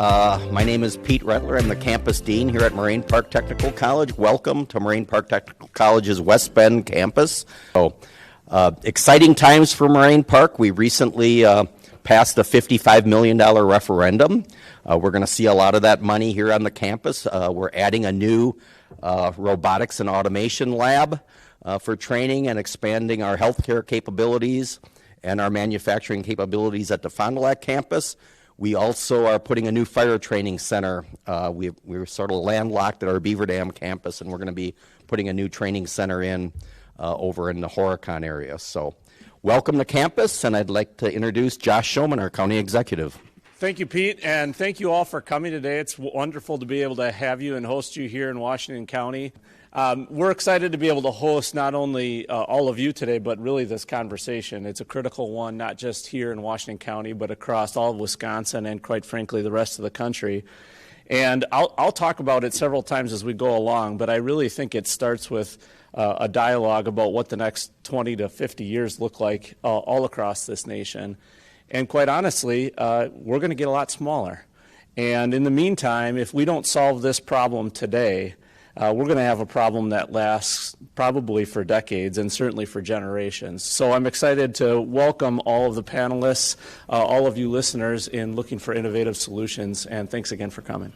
My name is Pete Rettler. I'm the campus dean here at Moraine Park Technical College. Welcome to Moraine Park Technical College's West Bend campus. Exciting times for Moraine Park. We recently passed a $55 million referendum. We're going to see a lot of that money here on the campus. We're adding a new robotics and automation lab for training and expanding our healthcare capabilities and our manufacturing capabilities at the Fond du Lac campus. We also are putting a new fire training center. We're sort of landlocked at our Beaver Dam campus, and we're going to be putting a new training center in over in the Horicon area. So welcome to campus, and I'd like to introduce Josh Showman, our county executive. Thank you, Pete, and thank you all for coming today. It's wonderful to be able to have you and host you here in Washington County. We're excited to be able to host not only all of you today, but really this conversation. It's a critical one, not just here in Washington County, but across all of Wisconsin and, quite frankly, the rest of the country. And I'll talk about it several times as we go along, but I really think it starts with a dialogue about what the next 20 to 50 years look like all across this nation. And quite honestly, we're going to get a lot smaller. And in the meantime, if we don't solve this problem today, we're going to have a problem that lasts probably for decades and certainly for generations. So I'm excited to welcome all of the panelists, all of you listeners in looking for innovative solutions, and thanks again for coming.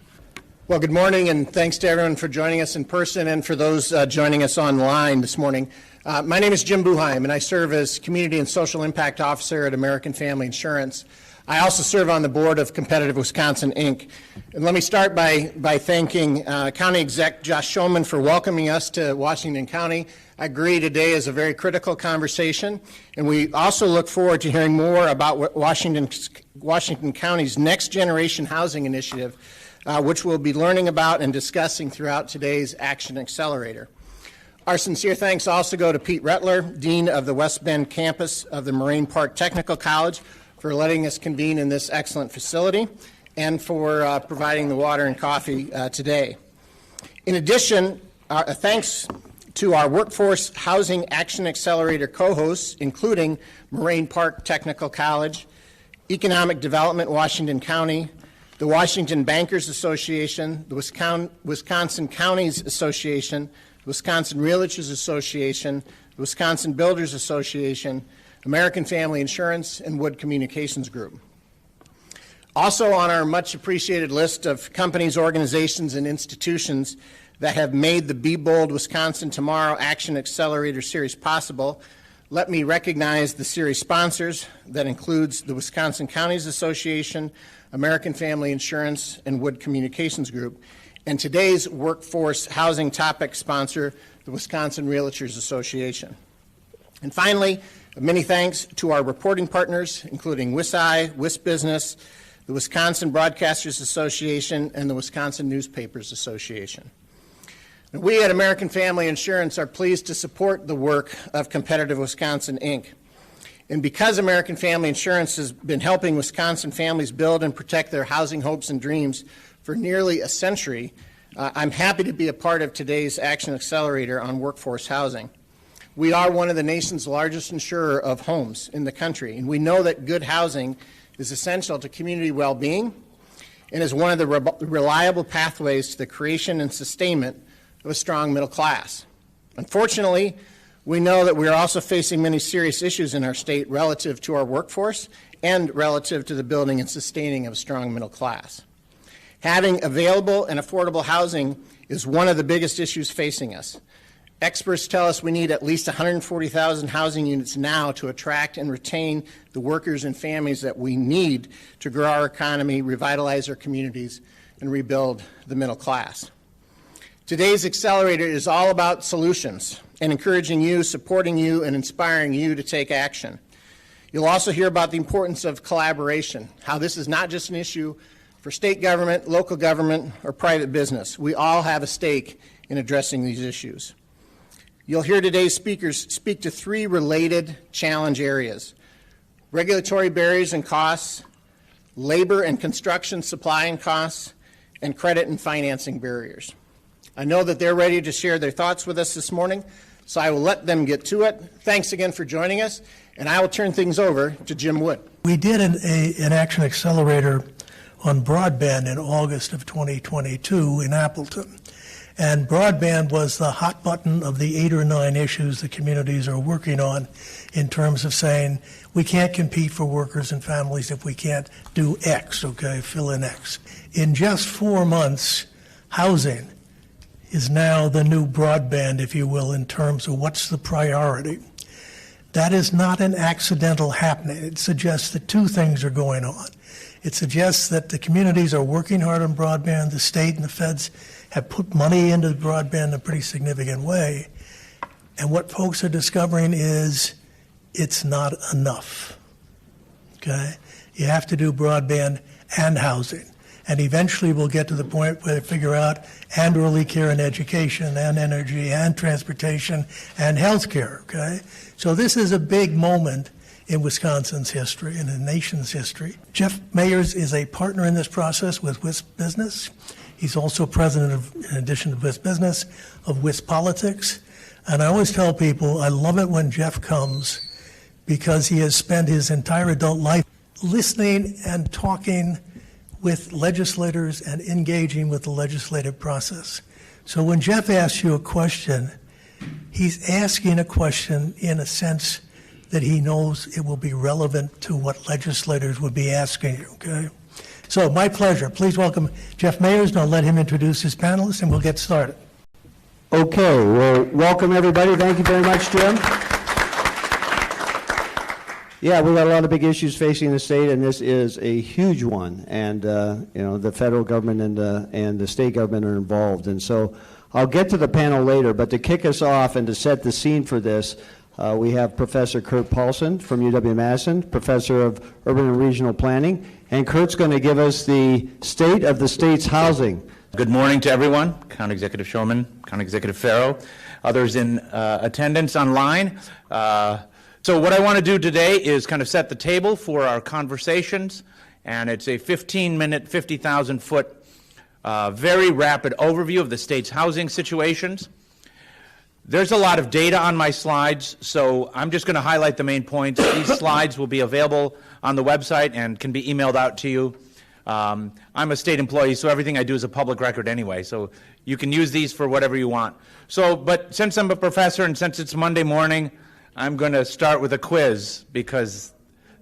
Well, good morning, and thanks to everyone for joining us in person and for those joining us online this morning. My name is Jim Buheim, and I serve as Community and Social Impact Officer at American Family Insurance. I also serve on the board of Competitive Wisconsin, Inc. And let me start by thanking County Exec Josh Showman for welcoming us to Washington County. I agree today is a very critical conversation, and we also look forward to hearing more about Washington County's Next Generation Housing Initiative, which we'll be learning about and discussing throughout today's Action Accelerator. Our sincere thanks also go to Pete Rettler, Dean of the West Bend campus of the Moraine Park Technical College, for letting us convene in this excellent facility and for providing the water and coffee today. In addition, thanks to our Workforce Housing Action Accelerator co-hosts, including Moraine Park Technical College, Economic Development Washington County, the Washington Bankers Association, the Wisconsin Counties Association, the Wisconsin Realtors Association, the Wisconsin Builders Association, American Family Insurance, and Wood Communications Group. Also on our much appreciated list of companies, organizations, and institutions that have made the Be Bold Wisconsin Tomorrow Action Accelerator series possible, let me recognize the series sponsors. That includes the Wisconsin Counties Association, American Family Insurance, and Wood Communications Group, and today's workforce housing topic sponsor, the Wisconsin Realtors Association. And finally, many thanks to our reporting partners, including WISI, WisBusiness, the Wisconsin Broadcasters Association, and the Wisconsin Newspapers Association. And we at American Family Insurance are pleased to support the work of Competitive Wisconsin, Inc. And because American Family Insurance has been helping Wisconsin families build and protect their housing hopes and dreams for nearly a century, I'm happy to be a part of today's Action Accelerator on workforce housing. We are one of the nation's largest insurer of homes in the country, and we know that good housing is essential to community well-being and is one of the reliable pathways to the creation and sustainment of a strong middle class. Unfortunately, we know that we are also facing many serious issues in our state relative to our workforce and relative to the building and sustaining of a strong middle class. Having available and affordable housing is one of the biggest issues facing us. Experts tell us we need at least 140,000 housing units now to attract and retain the workers and families that we need to grow our economy, revitalize our communities, and rebuild the middle class. Today's accelerator is all about solutions and encouraging you, supporting you, and inspiring you to take action. You'll also hear about the importance of collaboration, how this is not just an issue for state government, local government, or private business. We all have a stake in addressing these issues. You'll hear today's speakers speak to three related challenge areas: regulatory barriers and costs, labor and construction supply and costs, and credit and financing barriers. I know that they're ready to share their thoughts with us this morning, so I will let them get to it. Thanks again for joining us, and I will turn things over to Jim Wood. We did an Action Accelerator on broadband in August of 2022 in Appleton. And broadband was the hot button of the 8 or 9 issues the communities are working on in terms of saying we can't compete for workers and families if we can't do X, okay, fill in X. In just 4 months, housing is now the new broadband, if you will, in terms of what's the priority. That is not an accidental happening. It suggests that 2 things are going on. It suggests that the communities are working hard on broadband, the state and the feds have put money into broadband in a pretty significant way. And what folks are discovering is it's not enough, okay? You have to do broadband and housing. And eventually we'll get to the point where they figure out and early care and education and energy and transportation and health care, okay? So this is a big moment in Wisconsin's history and the nation's history. Jeff Mayers is a partner in this process with WISP Business. He's also president of, in addition to WISP Business, of WISP Politics. And I always tell people I love it when Jeff comes because he has spent his entire adult life listening and talking with legislators and engaging with the legislative process. So when Jeff asks you a question, he's asking a question in a sense that he knows it will be relevant to what legislators would be asking you, okay? So my pleasure. Please welcome Jeff Mayers, and I'll let him introduce his panelists, and we'll get started. Okay, well, welcome everybody. Thank you very much, Jim. Yeah, we've got a lot of big issues facing the state, and this is a huge one. And you know, the federal government and the state government are involved. And so I'll get to the panel later, but to kick us off and to set the scene for this, we have Professor Kurt Paulson from UW-Madison, Professor of Urban and Regional Planning, and Kurt's going to give us the state of the state's housing. Good morning to everyone, County Executive Shulman, County Executive Farrow, others in attendance online. So what I want to do today is kind of set the table for our conversations, and it's a 15-minute, 50,000-foot, very rapid overview of the state's housing situations. There's a lot of data on my slides, so I'm just going to highlight the main points. These slides will be available on the website and can be emailed out to you. I'm a state employee, so everything I do is a public record anyway, so you can use these for whatever you want. So, but since I'm a professor and since it's Monday morning, I'm going to start with a quiz because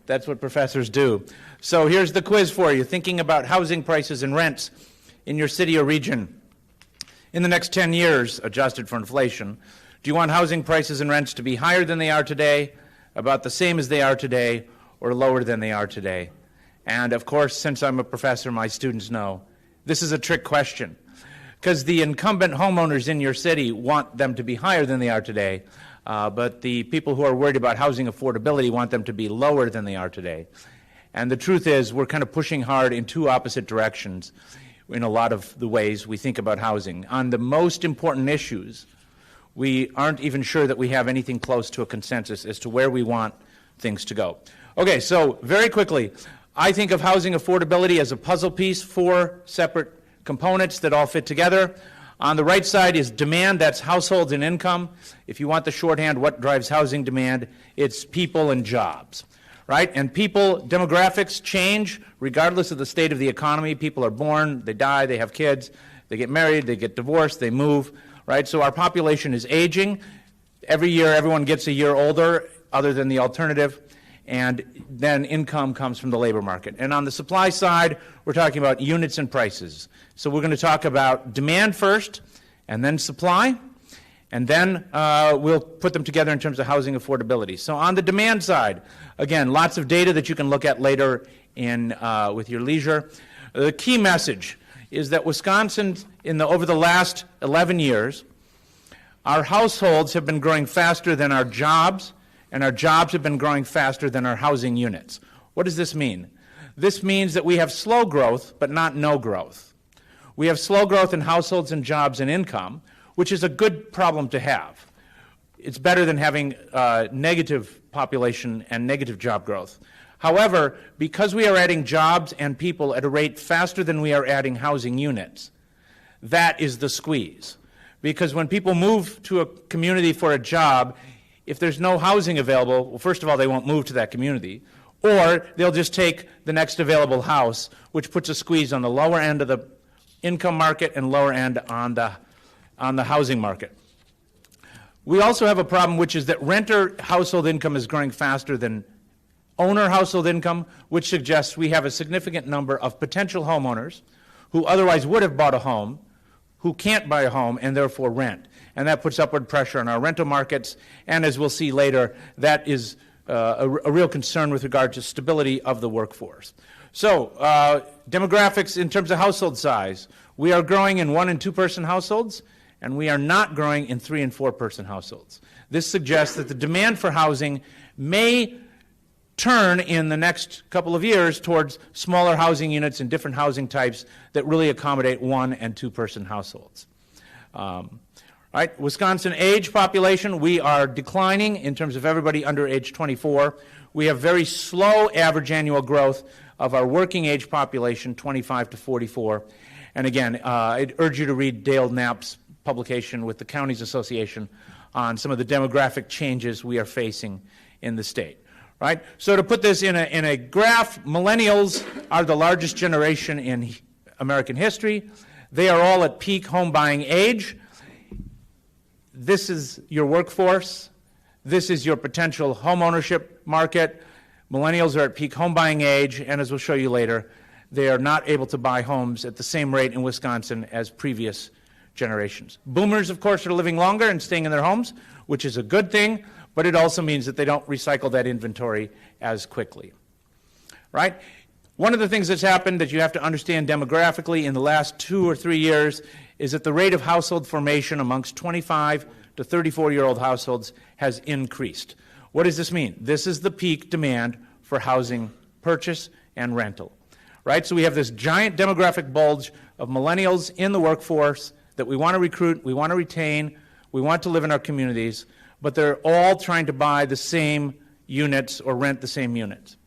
that's what professors do. So here's the quiz for you. Thinking about housing prices and rents in your city or region in the next 10 years, adjusted for inflation, do you want housing prices and rents to be higher than they are today, about the same as they are today, or lower than they are today? And of course, since I'm a professor, my students know this is a trick question because the incumbent homeowners in your city want them to be higher than they are today, but the people who are worried about housing affordability want them to be lower than they are today. And the truth is we're kind of pushing hard in 2 opposite directions in a lot of the ways we think about housing. On the most important issues, we aren't even sure that we have anything close to a consensus as to where we want things to go. Okay, so very quickly, I think of housing affordability as a puzzle piece, 4 separate components that all fit together. On the right side is demand, that's households and income. If you want the shorthand, what drives housing demand? It's people and jobs, right? And people, demographics change regardless of the state of the economy. People are born, they die, they have kids, they get married, they get divorced, they move, right? So our population is aging. Every year, everyone gets a year older, other than the alternative. And then income comes from the labor market. And on the supply side, we're talking about units and prices. So we're going to talk about demand first, and then supply, and then we'll put them together in terms of housing affordability. So on the demand side, again, lots of data that you can look at later in with your leisure. The key message is that Wisconsin, over the last 11 years, our households have been growing faster than our jobs, and our jobs have been growing faster than our housing units. What does this mean? This means that we have slow growth, but not no growth. We have slow growth in households and jobs and income, which is a good problem to have. It's better than having negative population and negative job growth. However, because we are adding jobs and people at a rate faster than we are adding housing units, that is the squeeze. Because when people move to a community for a job, if there's no housing available, well, first of all, they won't move to that community, or they'll just take the next available house, which puts a squeeze on the lower end of the income market and lower end on the housing market. We also have a problem, which is that renter household income is growing faster than owner household income, which suggests we have a significant number of potential homeowners who otherwise would have bought a home, who can't buy a home and therefore rent. And that puts upward pressure on our rental markets, and as we'll see later, that is a real concern with regard to stability of the workforce. So, demographics in terms of household size. We are growing in 1- and 2-person households, and we are not growing in 3- and 4-person households. This suggests that the demand for housing may turn in the next couple of years towards smaller housing units and different housing types that really accommodate 1- and 2-person households. Right, Wisconsin age population, we are declining in terms of everybody under age 24. We have very slow average annual growth of our working age population, 25 to 44. And again, I'd urge you to read Dale Knapp's publication with the Counties Association on some of the demographic changes we are facing in the state. Right? So to put this in a graph, millennials are the largest generation in American history. They are all at peak home buying age. This is your workforce. This is your potential home ownership market. Millennials are at peak home buying age, and as we'll show you later, they are not able to buy homes at the same rate in Wisconsin as previous generations. Boomers, of course, are living longer and staying in their homes, which is a good thing, but it also means that they don't recycle that inventory as quickly. Right? One of the things that's happened that you have to understand demographically in the last 2 or 3 years is that the rate of household formation amongst 25 to 34-year-old households has increased. What does this mean? This is the peak demand for housing purchase and rental. Right? So we have this giant demographic bulge of millennials in the workforce that we want to recruit, we want to retain, we want to live in our communities, but they're all trying to buy the same units or rent the same units.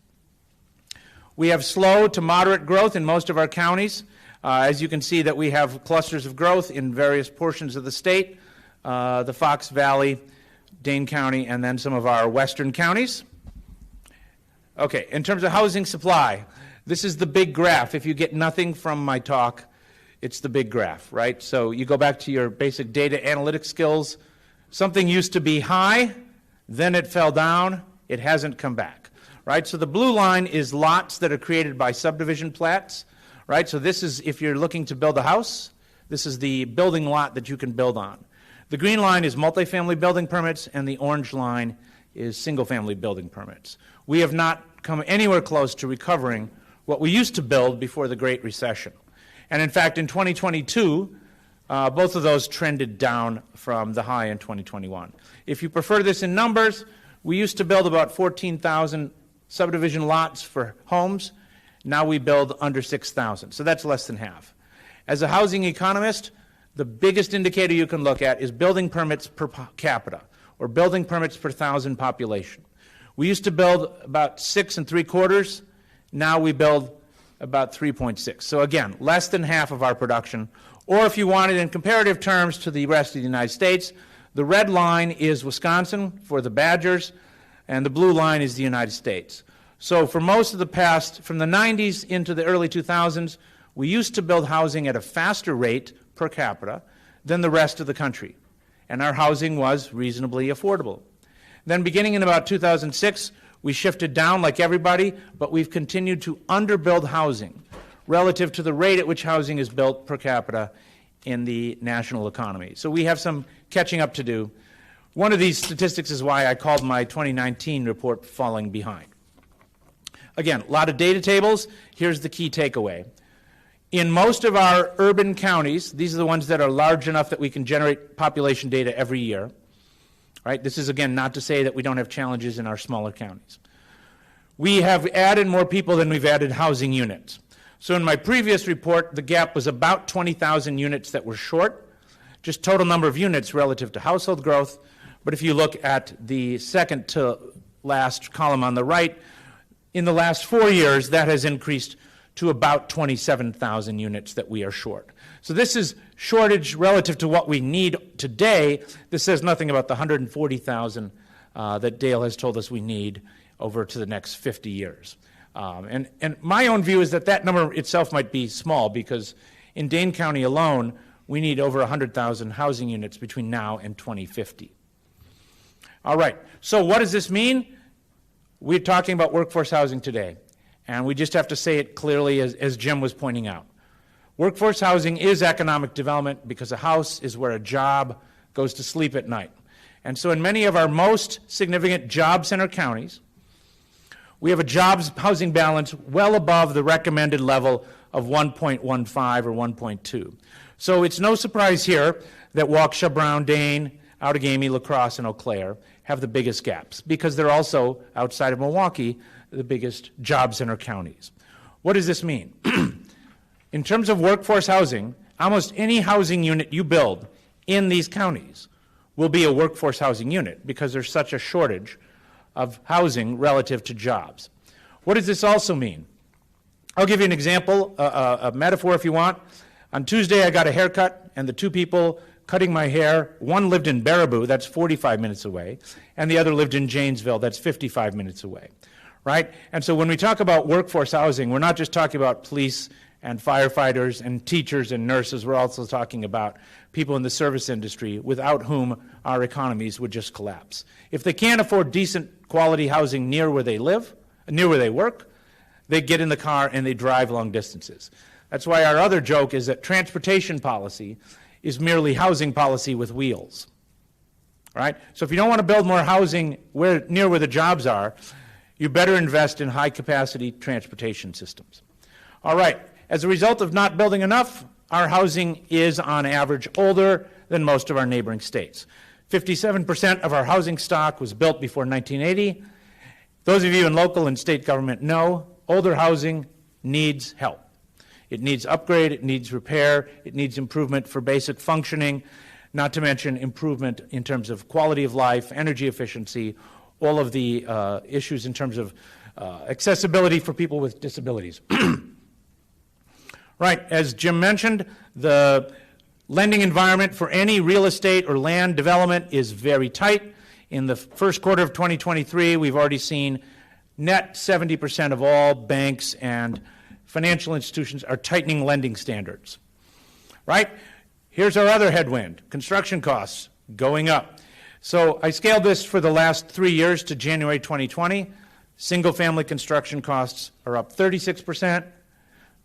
We have slow to moderate growth in most of our counties. As you can see that we have clusters of growth in various portions of the state, the Fox Valley, Dane County, and then some of our western counties. Okay, in terms of housing supply, this is the big graph. If you get nothing from my talk, it's the big graph, right? So you go back to your basic data analytics skills. Something used to be high, then it fell down, it hasn't come back, right? So the blue line is lots that are created by subdivision plats, right? So this is if you're looking to build a house, this is the building lot that you can build on. The green line is multifamily building permits, and the orange line is single-family building permits. We have not come anywhere close to recovering what we used to build before the Great Recession. And in fact, in 2022, both of those trended down from the high in 2021. If you prefer this in numbers, we used to build about 14,000 subdivision lots for homes. Now we build under 6,000, so that's less than half. As a housing economist, the biggest indicator you can look at is building permits per capita, or building permits per 1,000 population. We used to build about 6 3/4. Now we build about 3.6. So again, less than half of our production. Or if you want it in comparative terms to the rest of the United States, the red line is Wisconsin for the Badgers, and the blue line is the United States. So for most of the past, from the 90s into the early 2000s, we used to build housing at a faster rate per capita than the rest of the country. And our housing was reasonably affordable. Then beginning in about 2006, we shifted down like everybody, but we've continued to underbuild housing relative to the rate at which housing is built per capita in the national economy. So we have some catching up to do. One of these statistics is why I called my 2019 report Falling Behind. Again, a lot of data tables. Here's the key takeaway. In most of our urban counties, these are the ones that are large enough that we can generate population data every year. Right? This is, again, not to say that we don't have challenges in our smaller counties. We have added more people than we've added housing units. So in my previous report, the gap was about 20,000 units that were short, just total number of units relative to household growth. But if you look at the second to last column on the right, in the last 4 years, that has increased to about 27,000 units that we are short. So this is shortage relative to what we need today. This says nothing about the 140,000 that Dale has told us we need over to the next 50 years. And my own view is that that number itself might be small, because in Dane County alone, we need over 100,000 housing units between now and 2050. All right, so what does this mean? We're talking about workforce housing today, and we just have to say it clearly, as Jim was pointing out. Workforce housing is economic development, because a house is where a job goes to sleep at night. And so in many of our most significant job center counties, we have a jobs housing balance well above the recommended level of 1.15 or 1.2. So it's no surprise here that Waukesha, Brown, Dane, Outagamie, La Crosse, and Eau Claire have the biggest gaps, because they're also, outside of Milwaukee, the biggest job center counties. What does this mean? In terms of workforce housing, almost any housing unit you build in these counties will be a workforce housing unit, because there's such a shortage of housing relative to jobs. What does this also mean? I'll give you an example, a metaphor if you want. On Tuesday, I got a haircut, and the two people cutting my hair, one lived in Baraboo, that's 45 minutes away, and the other lived in Janesville, that's 55 minutes away, right? And so when we talk about workforce housing, we're not just talking about police and firefighters and teachers and nurses, we're also talking about people in the service industry without whom our economies would just collapse. If they can't afford decent quality housing near where they live, near where they work, they get in the car and they drive long distances. That's why our other joke is that transportation policy is merely housing policy with wheels, right? So if you don't want to build more housing near where the jobs are, you better invest in high-capacity transportation systems. All right, as a result of not building enough, our housing is on average older than most of our neighboring states. 57% of our housing stock was built before 1980. Those of you in local and state government know older housing needs help. It needs upgrade, it needs repair, it needs improvement for basic functioning, not to mention improvement in terms of quality of life, energy efficiency, all of the issues in terms of accessibility for people with disabilities. Right, as Jim mentioned, the lending environment for any real estate or land development is very tight. In the first quarter of 2023, we've already seen net 70% of all banks and financial institutions are tightening lending standards, right? Here's our other headwind, construction costs going up. So I scaled this for the last 3 years to January 2020. Single-family construction costs are up 36%.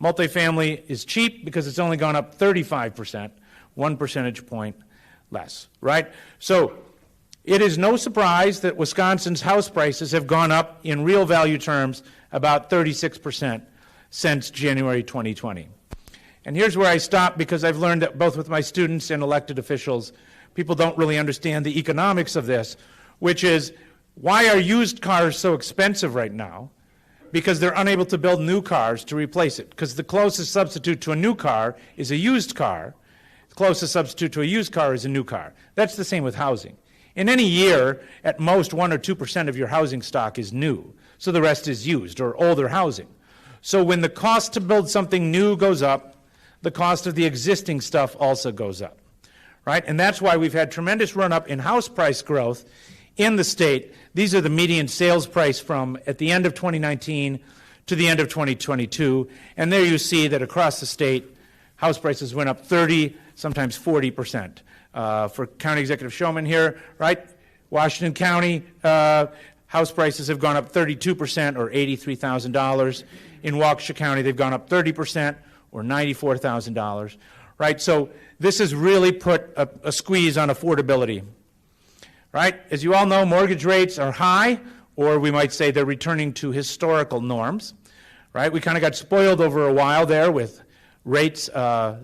Multifamily is cheap because it's only gone up 35%, 1 percentage point less, right? So it is no surprise that Wisconsin's house prices have gone up in real value terms about 36% since January 2020. And here's where I stop, because I've learned that both with my students and elected officials, people don't really understand the economics of this, which is, why are used cars so expensive right now? Because they're unable to build new cars to replace it. Because the closest substitute to a new car is a used car. The closest substitute to a used car is a new car. That's the same with housing. In any year, at most 1 or 2% of your housing stock is new. So the rest is used or older housing. So when the cost to build something new goes up, the cost of the existing stuff also goes up, right? And that's why we've had tremendous run-up in house price growth in the state. These are the median sales price from at the end of 2019 to the end of 2022. And there you see that across the state, house prices went up 30, sometimes 40%. For County Executive Showman here, right? Washington County, house prices have gone up 32% or $83,000. In Waukesha County, they've gone up 30% or $94,000, right? So this has really put a squeeze on affordability, right? As you all know, mortgage rates are high, or we might say they're returning to historical norms, right? We kind of got spoiled over a while there with rates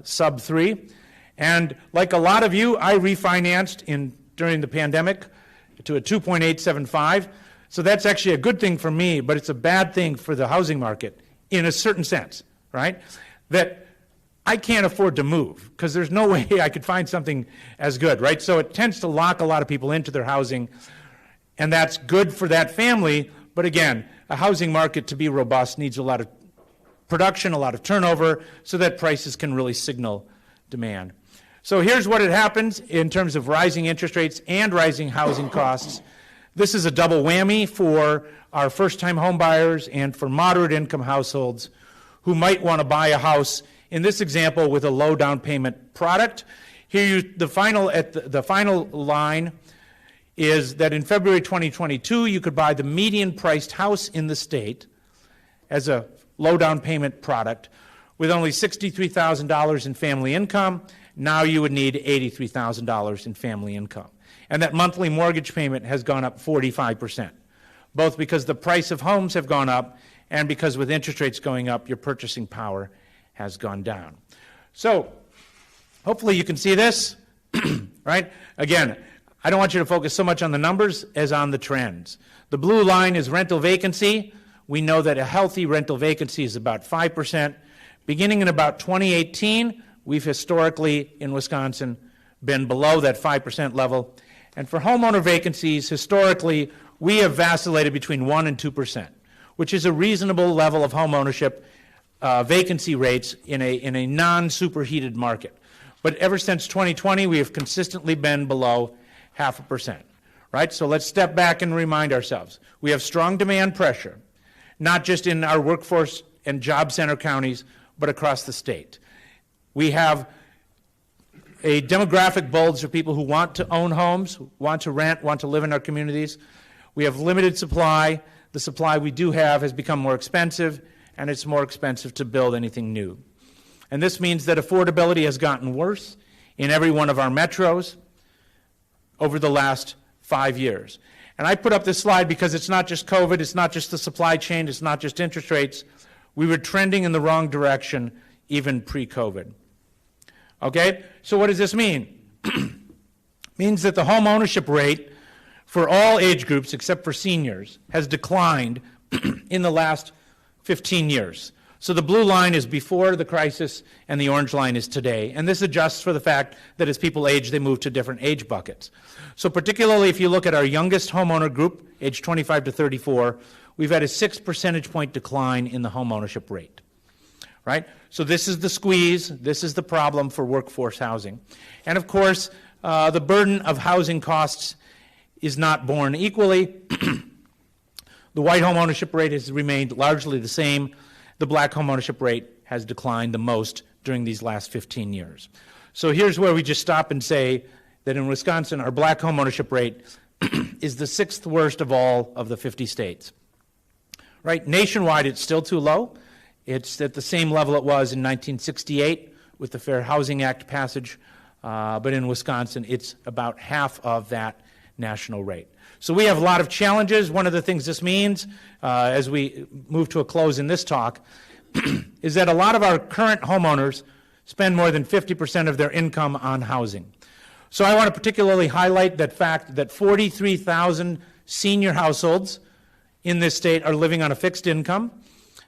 sub 3. And like a lot of you, I refinanced during the pandemic to a 2.875. So that's actually a good thing for me, but it's a bad thing for the housing market in a certain sense, right? That I can't afford to move because there's no way I could find something as good, right? So it tends to lock a lot of people into their housing, and that's good for that family. But again, a housing market to be robust needs a lot of production, a lot of turnover, so that prices can really signal demand. So here's what happens in terms of rising interest rates and rising housing costs. This is a double whammy for our first-time home buyers and for moderate-income households who might want to buy a house, in this example, with a low down payment product. Here, the final line is that in February 2022, you could buy the median-priced house in the state as a low down payment product with only $63,000 in family income. Now you would need $83,000 in family income. And that monthly mortgage payment has gone up 45%, both because the price of homes have gone up and because with interest rates going up, your purchasing power has gone down. So hopefully you can see this, right? Again, I don't want you to focus so much on the numbers as on the trends. The blue line is rental vacancy. We know that a healthy rental vacancy is about 5%. Beginning in about 2018, we've historically in Wisconsin been below that 5% level. And for homeowner vacancies, historically, we have vacillated between 1% and 2%, which is a reasonable level of home ownership vacancy rates in a non-superheated market. But ever since 2020, we have consistently been below 0.5%, right? So let's step back and remind ourselves. We have strong demand pressure, not just in our workforce and job center counties, but across the state. We have a demographic bulge of people who want to own homes, want to rent, want to live in our communities. We have limited supply. The supply we do have has become more expensive, and it's more expensive to build anything new. And this means that affordability has gotten worse in every one of our metros over the last 5 years. And I put up this slide because it's not just COVID, it's not just the supply chain, it's not just interest rates. We were trending in the wrong direction even pre-COVID. Okay, so what does this mean? Means that the home ownership rate for all age groups except for seniors has declined in the last 15 years. So the blue line is before the crisis and the orange line is today. And this adjusts for the fact that as people age, they move to different age buckets. So particularly if you look at our youngest homeowner group, age 25 to 34, we've had a 6 percentage point decline in the home ownership rate. Right? So this is the squeeze, this is the problem for workforce housing. And of course, the burden of housing costs is not borne equally. The white home ownership rate has remained largely the same. The black home ownership rate has declined the most during these last 15 years. So here's where we just stop and say that in Wisconsin, our black home ownership rate is the 6th worst of all of the 50 states. Right? Nationwide, it's still too low. It's at the same level it was in 1968 with the Fair Housing Act passage, but in Wisconsin, it's about half of that national rate. So we have a lot of challenges. One of the things this means, as we move to a close in this talk, is that a lot of our current homeowners spend more than 50% of their income on housing. So I want to particularly highlight that fact that 43,000 senior households in this state are living on a fixed income.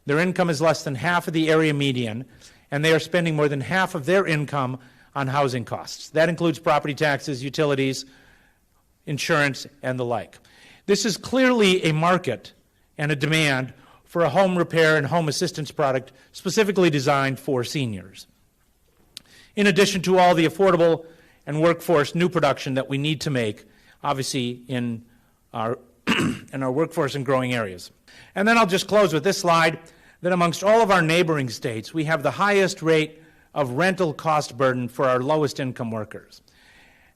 Their income is less than half of the area median, and they are spending more than half of their income on housing costs. That includes property taxes, utilities, insurance, and the like. This is clearly a market and a demand for a home repair and home assistance product specifically designed for seniors. In addition to all the affordable and workforce new production that we need to make, obviously, in our in our workforce and growing areas. And then I'll just close with this slide, that amongst all of our neighboring states, we have the highest rate of rental cost burden for our lowest income workers.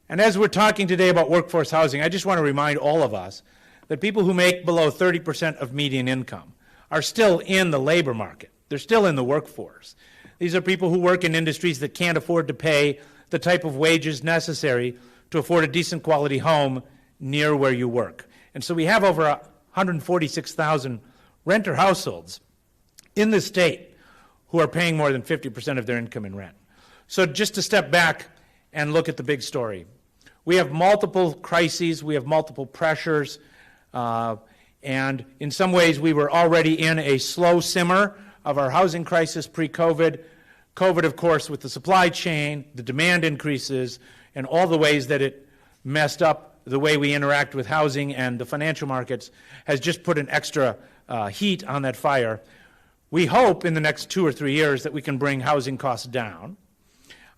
And as we're talking today about workforce housing, I just want to remind all of us that people who make below 30% of median income are still in the labor market. They're still in the workforce. These are people who work in industries that can't afford to pay the type of wages necessary to afford a decent quality home near where you work. And so we have over 146,000 renter households in the state who are paying more than 50% of their income in rent. So just to step back and look at the big story. We have multiple crises, we have multiple pressures, and in some ways we were already in a slow simmer of our housing crisis pre-COVID. COVID, of course, with the supply chain, the demand increases, and all the ways that it messed up the way we interact with housing and the financial markets has just put an extra heat on that fire. We hope in the next 2 or 3 years that we can bring housing costs down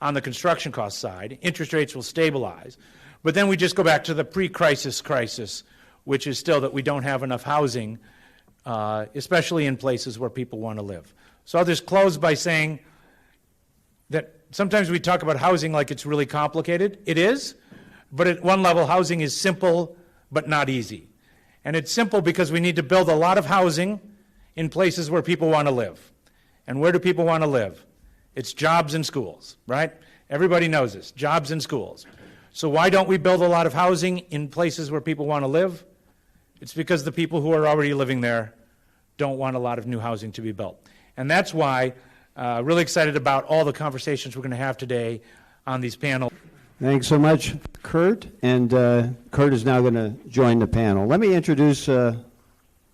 on the construction cost side. Interest rates will stabilize. But then we just go back to the pre-crisis crisis which is still that we don't have enough housing, especially in places where people want to live. So I'll just close by saying that sometimes we talk about housing like it's really complicated. It is, but at one level, housing is simple but not easy. And it's simple because we need to build a lot of housing in places where people want to live. And where do people want to live? It's jobs and schools, right? Everybody knows this, jobs and schools. So why don't we build a lot of housing in places where people want to live? It's because the people who are already living there don't want a lot of new housing to be built. And that's why really excited about all the conversations we're going to have today on these panels. Thanks so much, Kurt. And Kurt is now going to join the panel. Let me introduce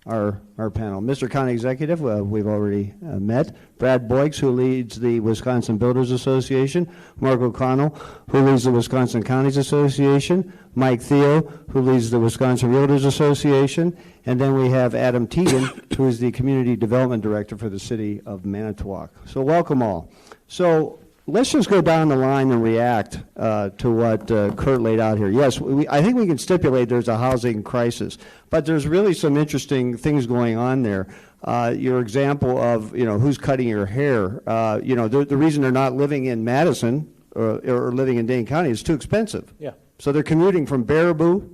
our panel. Mr. County Executive, we've already met. Brad Boyks, who leads the Wisconsin Builders Association. Mark O'Connell, who leads the Wisconsin Counties Association. Mike Theo, who leads the Wisconsin Realtors Association. And then we have Adam Teagan, who is the Community Development Director for the City of Manitowoc. So welcome all. So let's just go down the line and react to what Kurt laid out here. Yes, I think we can stipulate there's a housing crisis, but there's really some interesting things going on there. Your example of, who's cutting your hair, the reason they're not living in Madison or living in Dane County is too expensive. Yeah. So they're commuting from Baraboo,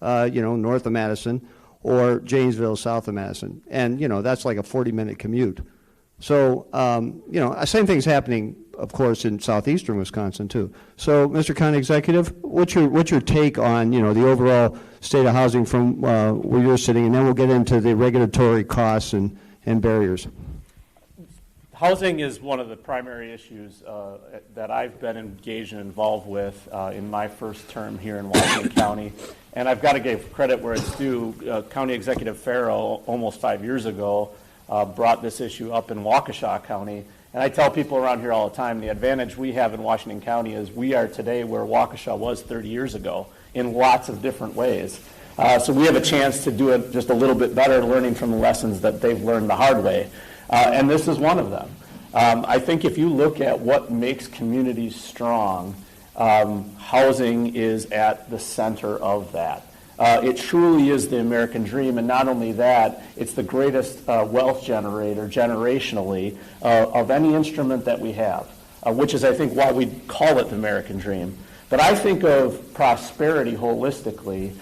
north of Madison, or Janesville, south of Madison. And, that's like a 40-minute commute. So, same thing's happening, of course, in southeastern Wisconsin, too. So, Mr. County Executive, what's your take on, the overall state of housing from where you're sitting, and then we'll get into the regulatory costs and barriers. Housing is one of the primary issues that I've been engaged and involved with in my first term here in Washington County. And I've got to give credit where it's due. County Executive Farrow, almost 5 years ago, brought this issue up in Waukesha County. And I tell people around here all the time, the advantage we have in Washington County is we are today where Waukesha was 30 years ago in lots of different ways. So we have a chance to do it just a little bit better, learning from the lessons that they've learned the hard way. And this is one of them. I think if you look at what makes communities strong, housing is at the center of that. It truly is the American dream, and not only that, it's the greatest wealth generator generationally of any instrument that we have, which is, I think, why we call it the American dream. But I think of prosperity holistically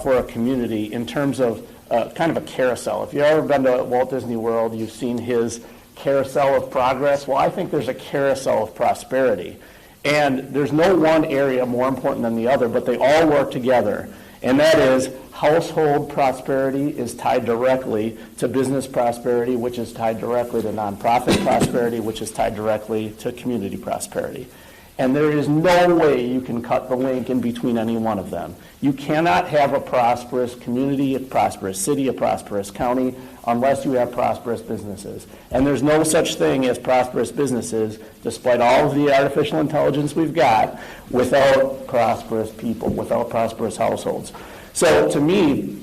for a community in terms of kind of a carousel. If you've ever been to Walt Disney World, you've seen his carousel of progress. Well, I think there's a carousel of prosperity. And there's no one area more important than the other, but they all work together. And that is household prosperity is tied directly to business prosperity, which is tied directly to nonprofit prosperity, which is tied directly to community prosperity. And there is no way you can cut the link in between any one of them. You cannot have a prosperous community, a prosperous city, a prosperous county, unless you have prosperous businesses. And there's no such thing as prosperous businesses, despite all of the artificial intelligence we've got, without prosperous people, without prosperous households. So to me,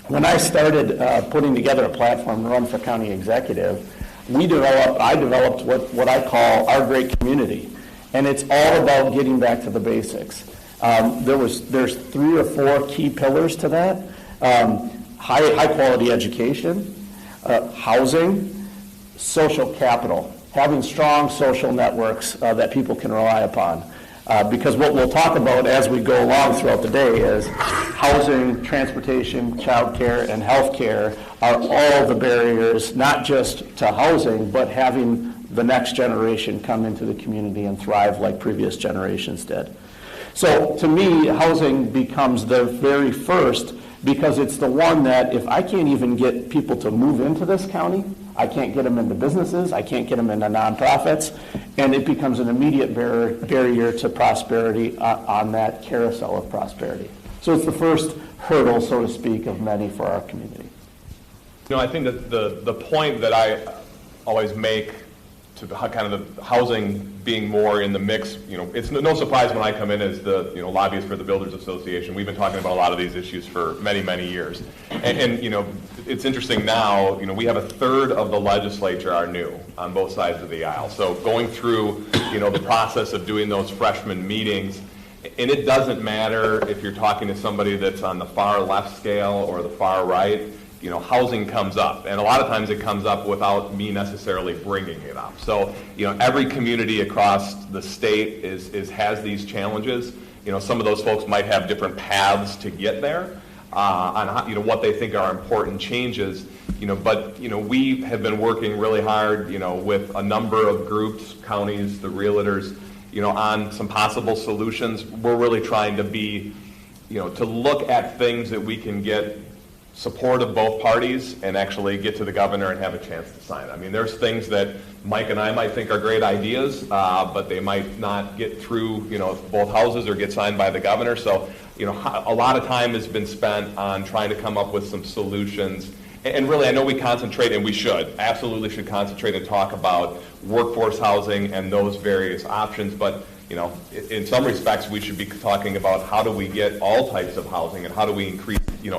when I started putting together a platform to run for county executive, I developed what I call our great community. And it's all about getting back to the basics. There's 3 or 4 key pillars to that. High quality education, housing, social capital, having strong social networks that people can rely upon. Because what we'll talk about as we go along throughout the day is housing, transportation, childcare, and healthcare are all the barriers, not just to housing, but having the next generation come into the community and thrive like previous generations did. So to me, housing becomes the very first because it's the one that if I can't even get people to move into this county, I can't get them into businesses, I can't get them into nonprofits, and it becomes an immediate barrier to prosperity on that carousel of prosperity. So it's the first hurdle, so to speak, of many for our community. I think that the point that I always make to kind of the housing being more in the mix, it's no surprise when I come in as the lobbyist for the Builders Association. We've been talking about a lot of these issues for many, many years. And it's interesting now, we have a third of the legislature are new on both sides of the aisle. So going through, the process of doing those freshman meetings And it doesn't matter if you're talking to somebody that's on the far left scale or the far right, housing comes up. And a lot of times it comes up without me necessarily bringing it up. So, every community across the state has these challenges. Some of those folks might have different paths to get there on how, what they think are important changes. But we have been working really hard, with a number of groups, counties, the realtors, on some possible solutions. We're really trying to be, to look at things that we can get support of both parties and actually get to the governor and have a chance to sign it. I mean, there's things that Mike and I might think are great ideas, but they might not get through, both houses or get signed by the governor. So, a lot of time has been spent on trying to come up with some solutions. And really, I know we concentrate, and we absolutely should concentrate and talk about workforce housing and those various options. But, in some respects, we should be talking about how do we get all types of housing and how do we increase,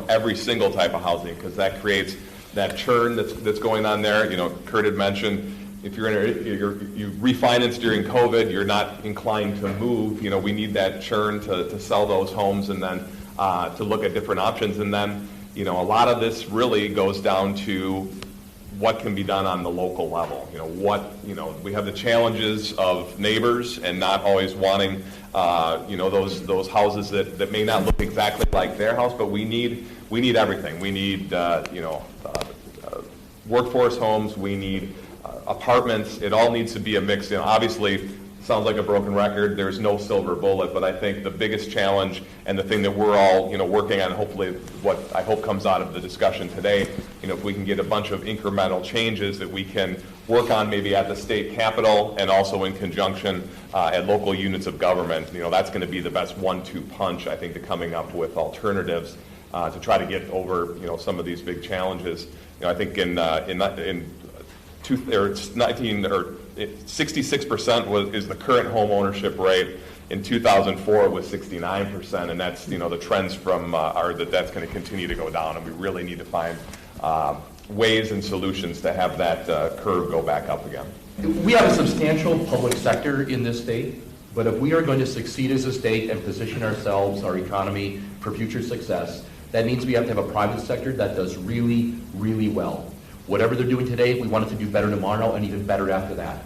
every single type of housing, because that creates that churn that's going on there. Kurt had mentioned if you refinanced during COVID, you're not inclined to move. We need that churn to sell those homes and then to look at different options. And then, a lot of this really goes down to what can be done on the local level. We have the challenges of neighbors and not always wanting, those houses that may not look exactly like their house, but we need everything. We need, workforce homes. We need apartments. It all needs to be a mix. Obviously, sounds like a broken record. There's no silver bullet, but I think the biggest challenge and the thing that we're all, working on, hopefully what I hope comes out of the discussion today, if we can get a bunch of incremental changes that we can work on maybe at the state capitol and also in conjunction at local units of government, that's going to be the best 1-2 punch, I think, to coming up with alternatives to try to get over, some of these big challenges. I think in 66% is the current home ownership rate. In 2004, it was 69%, and that's the trends from are that that's going to continue to go down, and we really need to find ways and solutions to have that curve go back up again. We have a substantial public sector in this state, but if we are going to succeed as a state and position ourselves, our economy, for future success, that means we have to have a private sector that does really, really well. Whatever they're doing today, we want it to do better tomorrow and even better after that.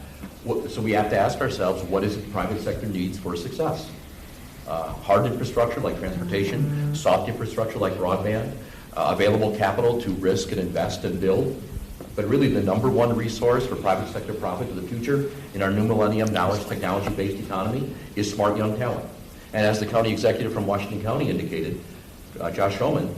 So we have to ask ourselves, what is it the private sector needs for success? Hard infrastructure like transportation, soft infrastructure like broadband, available capital to risk and invest and build. But really the number one resource for private sector profit of the future in our new millennium knowledge technology-based economy is smart young talent. And as the county executive from Washington County indicated, Josh Homan,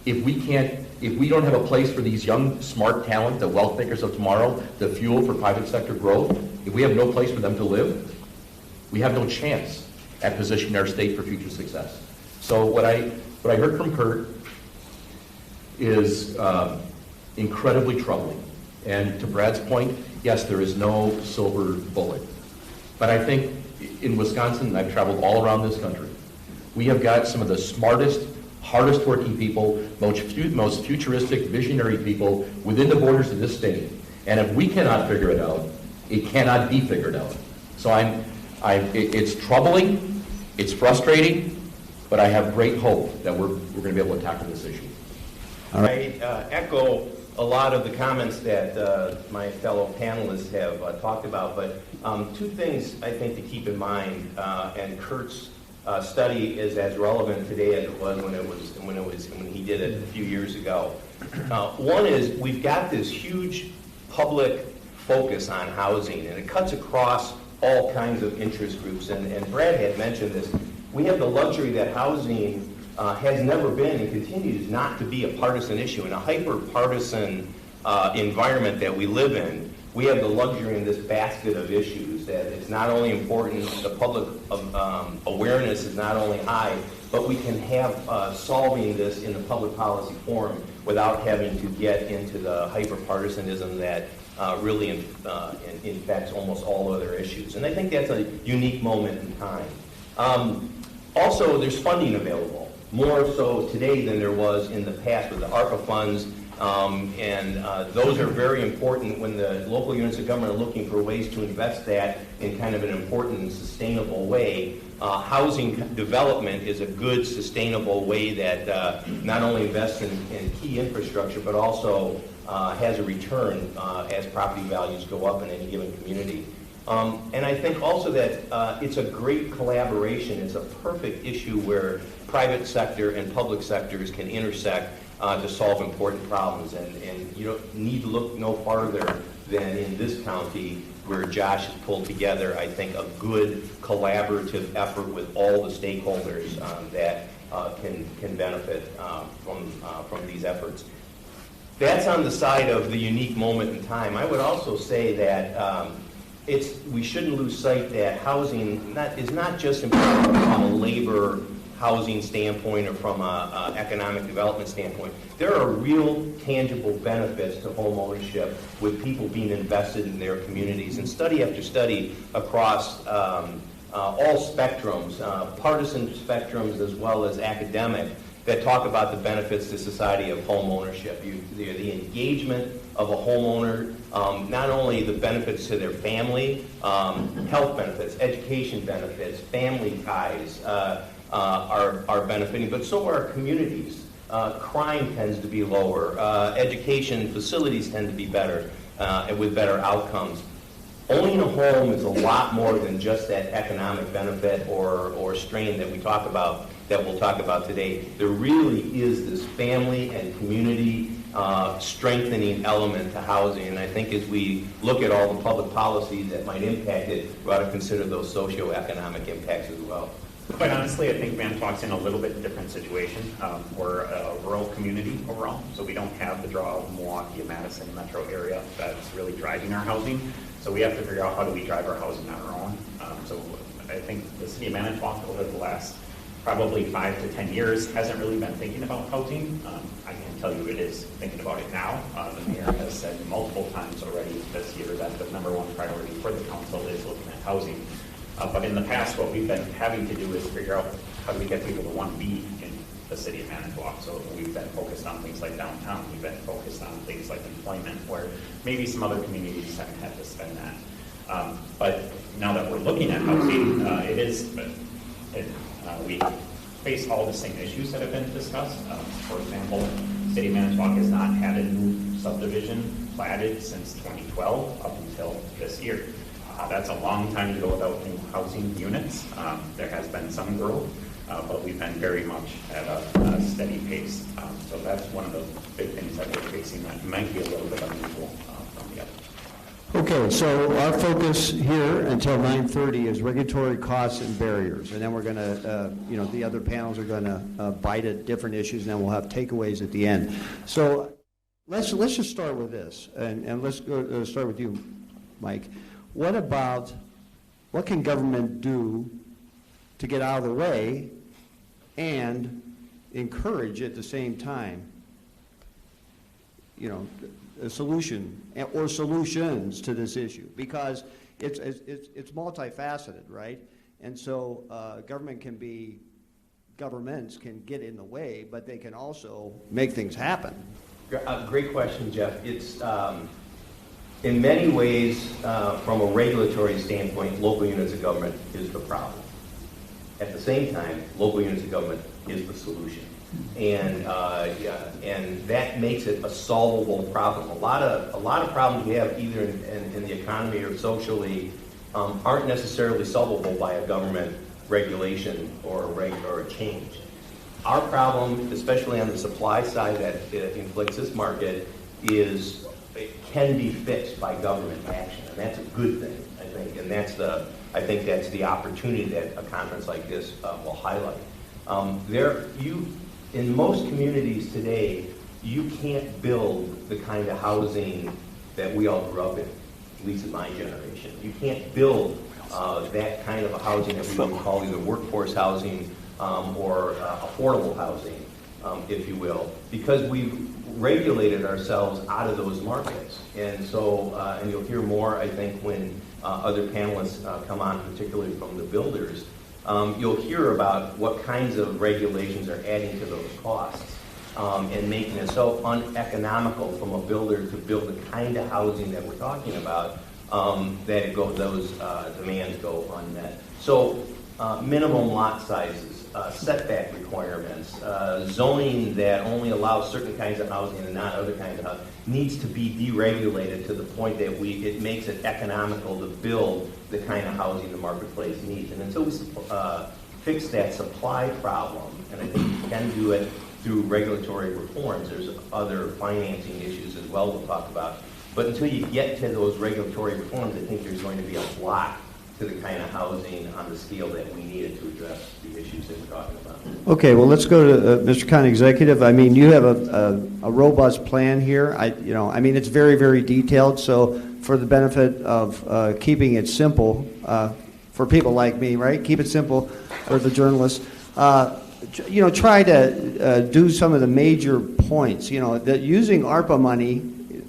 if we don't have a place for these young, smart talent, the wealth makers of tomorrow, the fuel for private sector growth, if we have no place for them to live, we have no chance at positioning our state for future success. So what I heard from Kurt is incredibly troubling. And to Brad's point, yes, there is no silver bullet. But I think in Wisconsin, and I've traveled all around this country, we have got some of the smartest, hardest working people, most futuristic, visionary people within the borders of this state. And if we cannot figure it out, it cannot be figured out. So it's troubling, it's frustrating, but I have great hope that we're going to be able to tackle this issue. I echo a lot of the comments that my fellow panelists have talked about, but two things I think to keep in mind, and Kurt's study is as relevant today as it was when he did it a few years ago. One is we've got this huge public focus on housing, and it cuts across all kinds of interest groups. And Brad had mentioned this. We have the luxury that housing has never been and continues not to be a partisan issue. In a hyper-partisan environment that we live in, we have the luxury in this basket of issues that it's not only important, the public awareness is not only high, but we can have solving this in the public policy forum without having to get into the hyper-partisanism that really infects almost all other issues. And I think that's a unique moment in time. Also, there's funding available, more so today than there was in the past with the ARPA funds Those are very important when the local units of government are looking for ways to invest that in kind of an important and sustainable way. Housing development is a good, sustainable way that not only invests in key infrastructure, but also has a return as property values go up in any given community. And I think also that it's a great collaboration. It's a perfect issue where private sector and public sectors can intersect to solve important problems. And you don't need to look no farther than in this county where Josh has pulled together, I think, a good collaborative effort with all the stakeholders that can benefit from these efforts. That's on the side of the unique moment in time. I would also say that we shouldn't lose sight that housing is not just important from a labor housing standpoint or from an economic development standpoint. There are real tangible benefits to home ownership with people being invested in their communities. And study after study across all spectrums, partisan spectrums as well as academic, that talk about the benefits to society of home ownership. The engagement of a homeowner, not only the benefits to their family, health benefits, education benefits, family ties are benefiting, but so are our communities. Crime tends to be lower. Education facilities tend to be better and with better outcomes. Owning a home is a lot more than just that economic benefit or strain that we'll talk about today. There really is this family and community strengthening element to housing, and I think as we look at all the public policies that might impact it, we ought to consider those socioeconomic impacts as well. Quite honestly, I think Manitowoc's in a little bit different situation. We're a rural community overall, so we don't have the draw of Milwaukee and Madison metro area that's really driving our housing. So we have to figure out how do we drive our housing on our own. So I think the city of Manitowoc over the last probably 5 to 10 years hasn't really been thinking about housing. I can tell you it is thinking about it now. The mayor has said multiple times already this year that the number one priority for the council is looking at housing. But in the past, what we've been having to do is figure out how do we get people to want to be in the city of Manitowoc. So we've been focused on things like downtown. We've been focused on things like employment, where maybe some other communities haven't had to spend that. But now that we're looking at housing, we face all the same issues that have been discussed. For example, City of Manitowoc has not had a new subdivision platted since 2012 up until this year. That's a long time to go without new housing units. There has been some growth, but we've been very much at a steady pace. So that's one of the big things that we're facing that might be a little bit unusual from the others. Okay, so our focus here until 9:30 is regulatory costs and barriers, and then we're going to, the other panels are going to bite at different issues, and then we'll have takeaways at the end. So let's just start with this, and let's go start with you, Mike. What can government do to get out of the way and encourage at the same time, a solution or solutions to this issue? Because it's multifaceted, right? And so governments can get in the way, but they can also make things happen. Great question, Jeff. It's in many ways, from a regulatory standpoint, local units of government is the problem. At the same time, local units of government is the solution. And that makes it a solvable problem. A lot of problems we have either in the economy or socially aren't necessarily solvable by a government regulation or a change. Our problem, especially on the supply side that inflicts this market, is it can be fixed by government action, and that's a good thing, I think. And I think that's the opportunity that a conference like this will highlight. In most communities today, you can't build the kind of housing that we all grew up in, at least in my generation. You can't build that kind of a housing that we would call either workforce housing or affordable housing, if you will, because we've regulated ourselves out of those markets. And so, and you'll hear more, I think, when other panelists come on, particularly from the builders, you'll hear about what kinds of regulations are adding to those costs. and making it so uneconomical from a builder to build the kind of housing that we're talking about, that those demands go unmet. So minimum lot sizes, setback requirements, zoning that only allows certain kinds of housing and not other kinds of housing needs to be deregulated to the point that it makes it economical to build the kind of housing the marketplace needs. And until we fix that supply problem, and I think we can do it through regulatory reforms, there's other financing issues as well we'll talk about. But until you get to those regulatory reforms, I think there's going to be a block to the kind of housing on the scale that we needed to address the issues that we're talking about. Okay, well, let's go to Mr. County Executive. I mean, you have a robust plan here. I mean, it's very, very detailed. So, for the benefit of keeping it simple for people like me, right? Keep it simple for the journalists. Try to do some of the major points. That using ARPA money,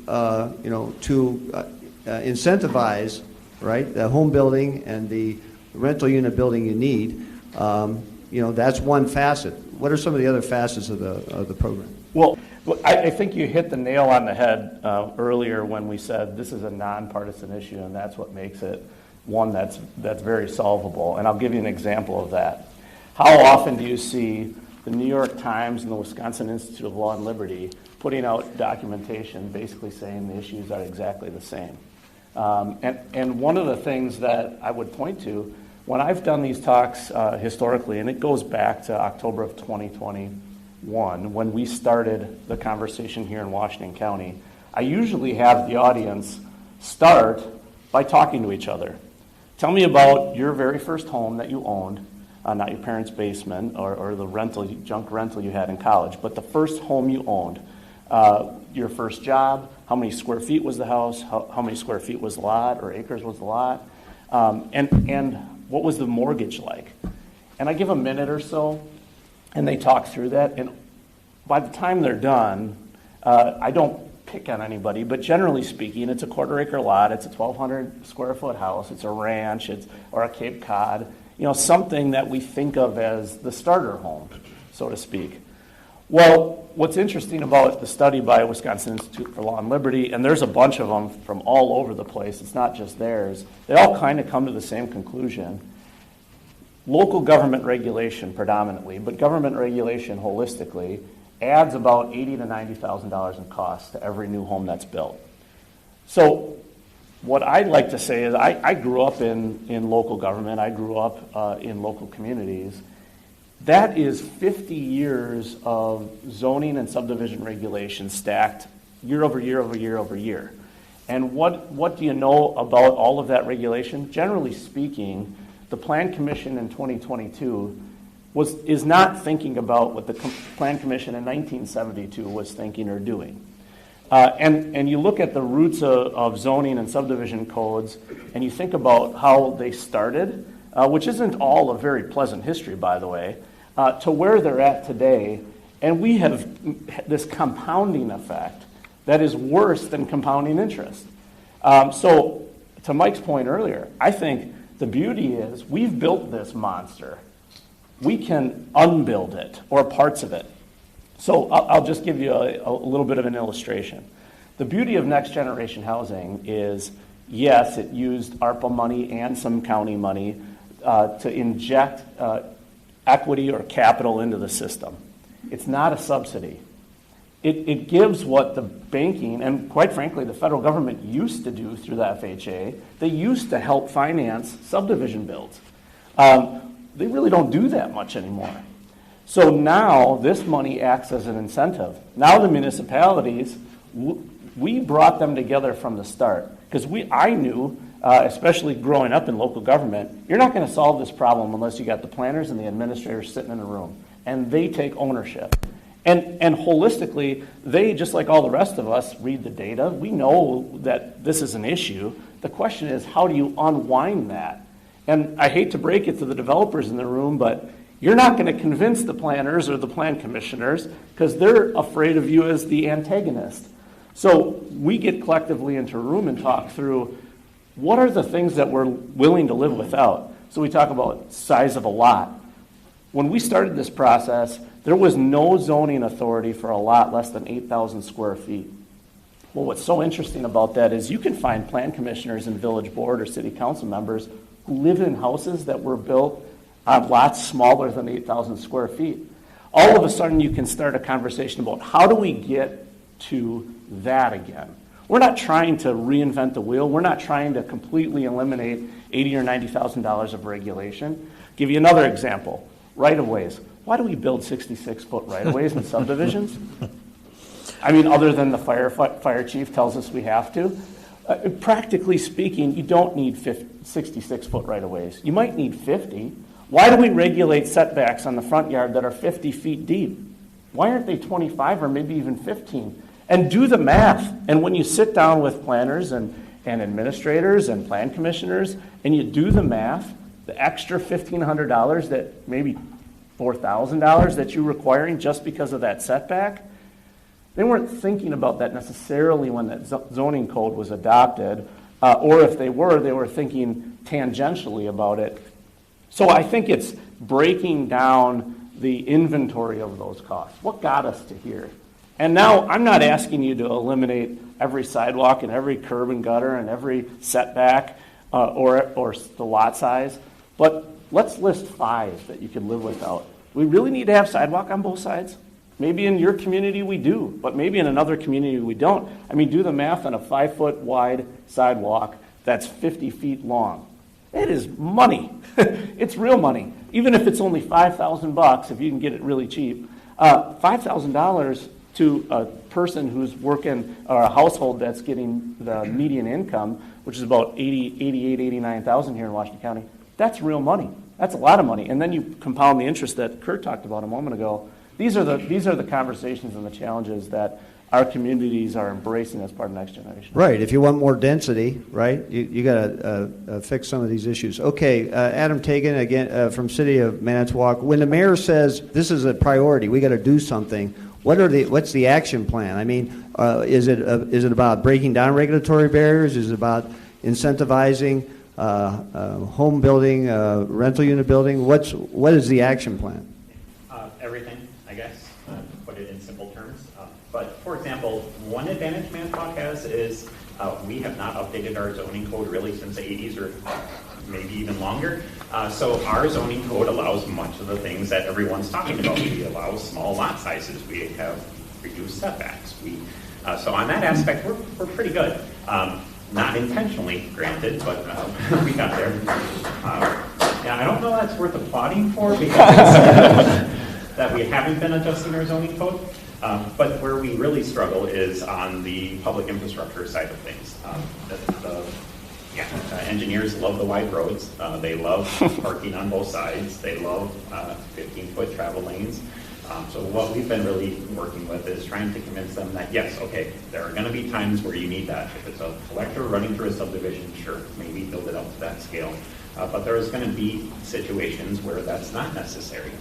to incentivize, right, the home building and the rental unit building you need. That's one facet. What are some of the other facets of the program? Well, I think you hit the nail on the head earlier when we said this is a nonpartisan issue, and that's what makes it one that's very solvable. And I'll give you an example of that. How often do you see the New York Times and the Wisconsin Institute of Law and Liberty putting out documentation basically saying the issues are exactly the same? And one of the things that I would point to, when I've done these talks historically, and it goes back to October of 2021, when we started the conversation here in Washington County, I usually have the audience start by talking to each other. Tell me about your very first home that you owned, not your parents' basement or the junk rental you had in college, but the first home you owned, your first job, how many square feet was the house, how many square feet was the lot or acres was the lot, and what was the mortgage like. And I give a minute or so, and they talk through that, and by the time they're done, I don't pick on anybody, but generally speaking, it's a quarter-acre lot, it's a 1,200 square foot house, it's a ranch, or a Cape Cod, something that we think of as the starter home, so to speak. Well, what's interesting about the study by Wisconsin Institute for Law and Liberty, and there's a bunch of them from all over the place, it's not just theirs, they all kind of come to the same conclusion. Local government regulation predominantly, but government regulation holistically, adds about $80,000 to $90,000 in cost to every new home that's built. So what I'd like to say is I grew up in local government, I grew up in local communities. That is 50 years of zoning and subdivision regulation stacked year over year over year over year. And what do you know about all of that regulation? Generally speaking, the Plan Commission in 2022 is not thinking about what the Plan Commission in 1972 was thinking or doing. And you look at the roots of zoning and subdivision codes, and you think about how they started, which isn't all a very pleasant history, by the way, to where they're at today. And we have this compounding effect that is worse than compounding interest. So to Mike's point earlier, I think the beauty is we've built this monster. We can unbuild it or parts of it. So I'll just give you a little bit of an illustration. The beauty of next generation housing is, yes, it used ARPA money and some county money to inject equity or capital into the system. It's not a subsidy. It gives what the banking and, quite frankly, the federal government used to do through the FHA. They used to help finance subdivision builds. They really don't do that much anymore. So now this money acts as an incentive. Now the municipalities, we brought them together from the start because I knew, especially growing up in local government, you're not going to solve this problem unless you got the planners and the administrators sitting in a room and they take ownership. And holistically, they, just like all the rest of us, read the data. We know that this is an issue. The question is, how do you unwind that? And I hate to break it to the developers in the room, but you're not going to convince the planners or the plan commissioners because they're afraid of you as the antagonist. So we get collectively into a room and talk through what are the things that we're willing to live without. So we talk about size of a lot. When we started this process, there was no zoning authority for a lot less than 8,000 square feet. Well, what's so interesting about that is you can find plan commissioners and village board or city council members who live in houses that were built on lots smaller than 8,000 square feet. All of a sudden, you can start a conversation about how do we get to that again? We're not trying to reinvent the wheel. We're not trying to completely eliminate $80,000 or $90,000 of regulation. Give you another example, right-of-ways. Why do we build 66-foot right-of-ways in subdivisions? I mean, other than the fire chief tells us we have to. Practically speaking, you don't need 66-foot right-of-ways. You might need 50. Why do we regulate setbacks on the front yard that are 50 feet deep? Why aren't they 25 or maybe even 15? And do the math. And when you sit down with planners and administrators and plan commissioners and you do the math, the extra $1,500 that maybe $4,000 that you're requiring just because of that setback, they weren't thinking about that necessarily when that zoning code was adopted, or if they were thinking tangentially about it. So I think it's breaking down the inventory of those costs. What got us to here? And now I'm not asking you to eliminate every sidewalk and every curb and gutter and every setback or the lot size, but let's list 5 that you could live without. We really need to have sidewalk on both sides. Maybe in your community we do, but maybe in another community we don't. I mean, do the math on a 5-foot wide sidewalk that's 50 feet long. It is money. It's real money. Even if it's only $5,000, if you can get it really cheap, $5,000 to a person who's working, or a household that's getting the median income, which is about $88,000 here in Washington County, that's real money. That's a lot of money. And then you compound the interest that Kurt talked about a moment ago. These are the conversations and the challenges that our communities are embracing as part of Next Generation. Right. If you want more density, right, you got to fix some of these issues. Okay, Adam Tagan, again, from City of Manitowoc. When the mayor says this is a priority, we got to do something, what's the action plan? I mean, is it about breaking down regulatory barriers? Is it about incentivizing home building, rental unit building? What is the action plan? Everything, I guess, to put it in simple terms. But for example, one advantage Manitowoc has is we have not updated our zoning code really since the 80s or maybe even longer. So our zoning code allows much of the things that everyone's talking about. We allow small lot sizes. We have reduced setbacks. So on that aspect, we're pretty good. Not intentionally, granted, but we got there. Yeah, I don't know that's worth applauding for because that we haven't been adjusting our zoning code. But where we really struggle is on the public infrastructure side of things. Engineers love the wide roads. They love parking on both sides. They love 15-foot travel lanes. So what we've been really working with is trying to convince them that, yes, okay, there are going to be times where you need that. If it's a collector running through a subdivision, sure, maybe build it up to that scale. But there is going to be situations where that's not necessary.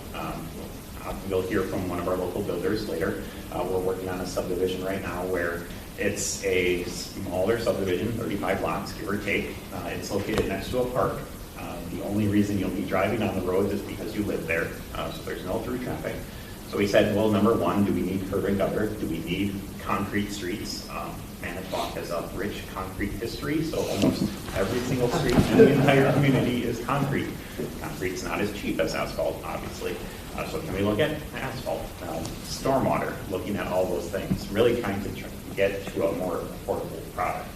You'll hear from one of our local builders later. We're working on a subdivision right now where it's a smaller subdivision, 35 lots, give or take. It's located next to a park. The only reason you'll be driving on the road is because you live there, so there's no through traffic. So we said, well, number one, do we need curb and gutter? Do we need concrete streets? Manitowoc has a rich concrete history, so almost every single street in the entire community is concrete. Concrete's not as cheap as asphalt, obviously. So can we look at asphalt, stormwater, looking at all those things, really trying to get to a more affordable product.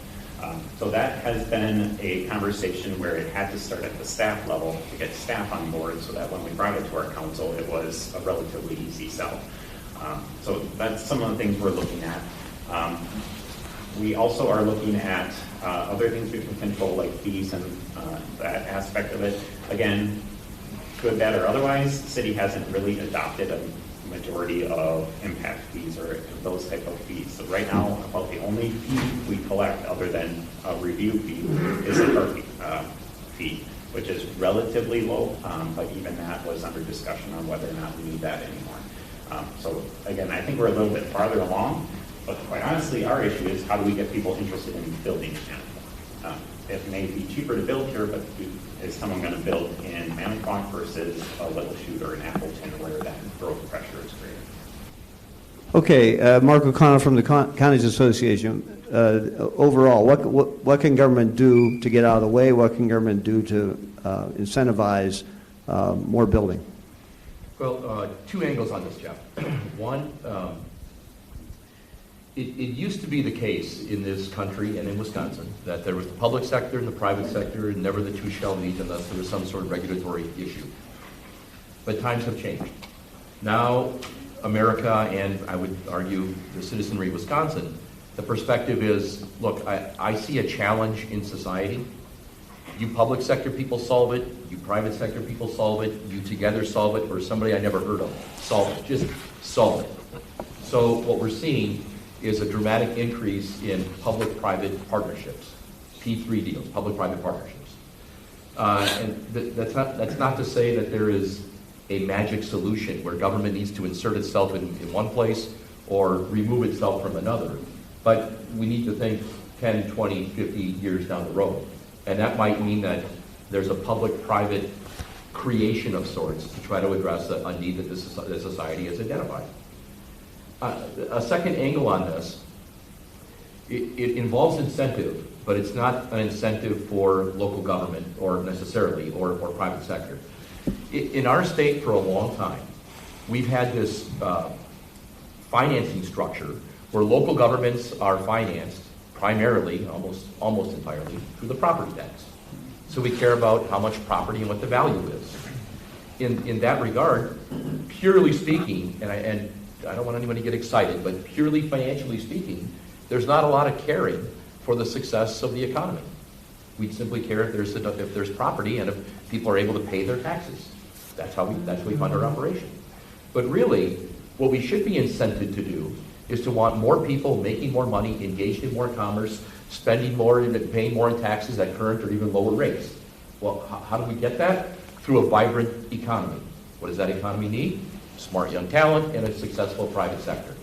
So that has been a conversation where it had to start at the staff level to get staff on board so that when we brought it to our council, it was a relatively easy sell. So that's some of the things we're looking at. We also are looking at other things we can control, like fees and that aspect of it. Again, good, bad, or otherwise, the city hasn't really adopted a majority of impact fees or those type of fees. So right now, about the only fee we collect other than a review fee is a parking fee, which is relatively low, but even that was under discussion on whether or not we need that anymore. So again, I think we're a little bit farther along, but quite honestly, our issue is how do we get people interested in building in Manitowoc? it may be cheaper to build here, but is someone going to build in Manitowoc versus a Little Chute or an Appleton where that growth pressure is greater? Okay, Mark O'Connell from the Counties Association. Overall, what can government do to get out of the way? What can government do to incentivize more building? Well, two angles on this, Jeff. One, it used to be the case in this country and in Wisconsin that there was the public sector and the private sector, and never the two shall meet unless there was some sort of regulatory issue. But times have changed. Now, America, and I would argue the citizenry of Wisconsin, the perspective is, look, I see a challenge in society. You public sector people solve it, you private sector people solve it, you together solve it, or somebody I never heard of solve it. Just solve it. So what we're seeing is a dramatic increase in public-private partnerships, P3 deals, public-private partnerships. And that's not to say that there is a magic solution where government needs to insert itself in one place or remove itself from another. But we need to think 10, 20, 50 years down the road. And that might mean that there's a public-private creation of sorts to try to address a need that this society has identified. A second angle on this, it involves incentive, but it's not an incentive for local government or necessarily, or private sector. In our state for a long time, we've had this financing structure where local governments are financed primarily, almost entirely, through the property tax. So we care about how much property and what the value is. In that regard, purely speaking, and I don't want anyone to get excited, but purely financially speaking, there's not a lot of caring for the success of the economy. We simply care if there's property and if people are able to pay their taxes. That's how we fund our operation. But really, what we should be incented to do is to want more people making more money, engaged in more commerce, spending more and paying more in taxes at current or even lower rates. Well, how do we get that? Through a vibrant economy. What does that economy need? Smart young talent and a successful private sector.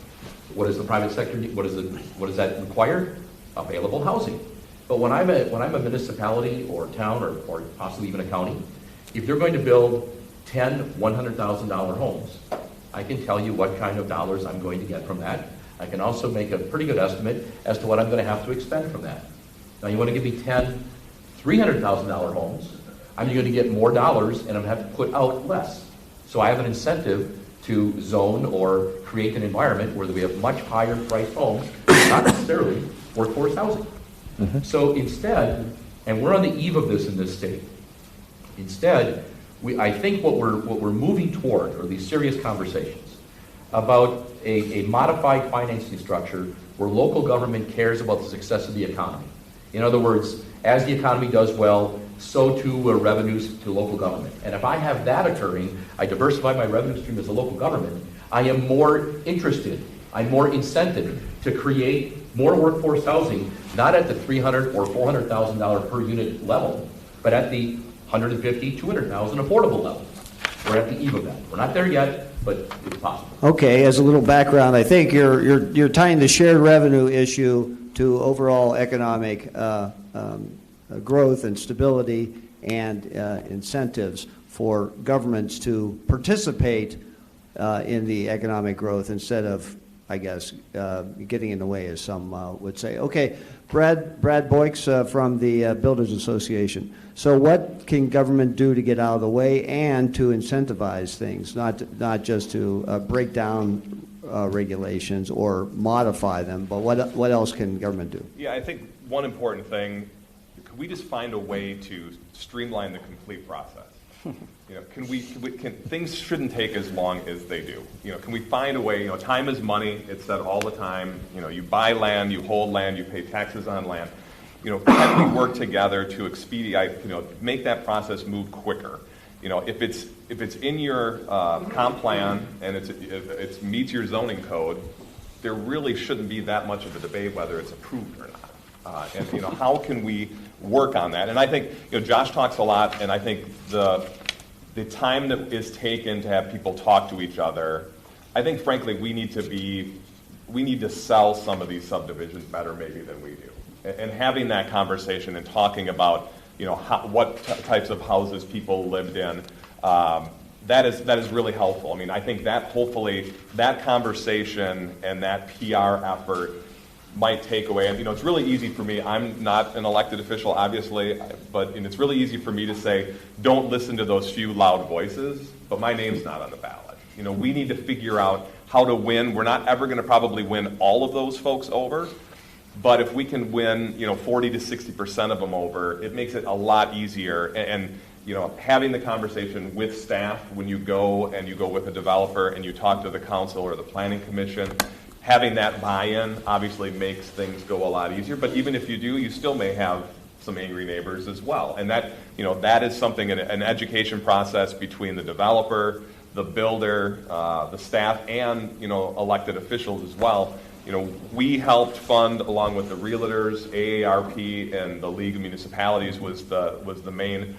What does the private sector need? What does that require? Available housing. But when I'm a municipality or town or possibly even a county, if they're going to build 10 $100,000 homes, I can tell you what kind of dollars I'm going to get from that. I can also make a pretty good estimate as to what I'm going to have to expend from that. Now, you want to give me 10 $300,000 homes, I'm going to get more dollars and I'm going to have to put out less. So I have an incentive to zone or create an environment where we have much higher priced homes, not necessarily workforce housing. Mm-hmm. So instead, and we're on the eve of this in this state, instead, I think what we're moving toward are these serious conversations about a modified financing structure where local government cares about the success of the economy. In other words, as the economy does well, so too are revenues to local government. And if I have that occurring, I diversify my revenue stream as a local government, I am more interested, I'm more incented to create more workforce housing, not at the $300,000 or $400,000 per unit level, but at the $150,000, $200,000 affordable level. We're at the eve of that. We're not there yet, but it's possible. Okay, as a little background, I think you're tying the shared revenue issue to overall economic growth and stability and incentives for governments to participate in the economic growth instead of, I guess, getting in the way, as some would say. Okay, Brad Boyks from the Builders Association. So what can government do to get out of the way and to incentivize things, not just to break down regulations or modify them, but what else can government do? Yeah, I think one important thing, could we just find a way to streamline the complete process? You know, can things shouldn't take as long as they do. You know, can we find a way? You know, time is money. It's said all the time. You know, you buy land, you hold land, you pay taxes on land. You know, can we work together to expedite? You know, make that process move quicker. You know, if it's in your comp plan and it meets your zoning code, there really shouldn't be that much of a debate whether it's approved or not. And you know, how can we work on that? And I think, you know, Josh talks a lot, and I think the time that is taken to have people talk to each other, I think frankly we need to sell some of these subdivisions better maybe than we do. and having that conversation and talking about, what types of houses people lived in, that is really helpful. I mean, I think that hopefully that conversation and that PR effort might take away. And it's really easy for me. I'm not an elected official, obviously, but it's really easy for me to say, don't listen to those few loud voices. But my name's not on the ballot. We need to figure out how to win. We're not ever going to probably win all of those folks over, but if we can win, 40 to 60% of them over, it makes it a lot easier. And having the conversation with staff when you go with a developer and you talk to the council or the planning commission, having that buy-in obviously makes things go a lot easier. But even if you do, you still may have some angry neighbors as well. And that, that is something, an education process between the developer, the builder, the staff, and, elected officials as well. We helped fund, along with the realtors, AARP, and the League of Municipalities was the main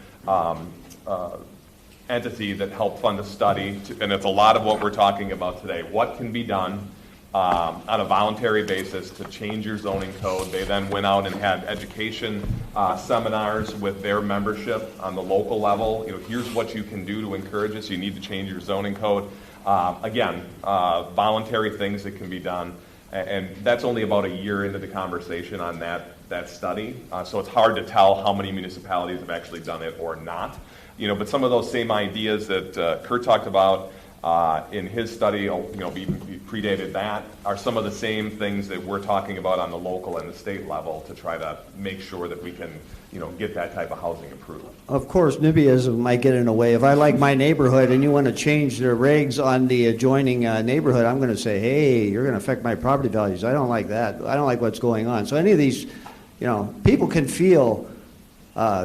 entity that helped fund a study, and it's a lot of what we're talking about today. What can be done on a voluntary basis to change your zoning code? They then went out and had education seminars with their membership on the local level. Here's what you can do to encourage this. You need to change your zoning code. Again, voluntary things that can be done. And that's only about a year into the conversation on that study. So it's hard to tell how many municipalities have actually done it or not. But some of those same ideas that Kurt talked about in his study, predated that, are some of the same things that we're talking about on the local and the state level to try to make sure that we can, get that type of housing approved. Of course, NIMBYism might get in the way. If I like my neighborhood and you want to change the regs on the adjoining neighborhood, I'm going to say, hey, you're going to affect my property values. I don't like that. I don't like what's going on. So any of these, people can feel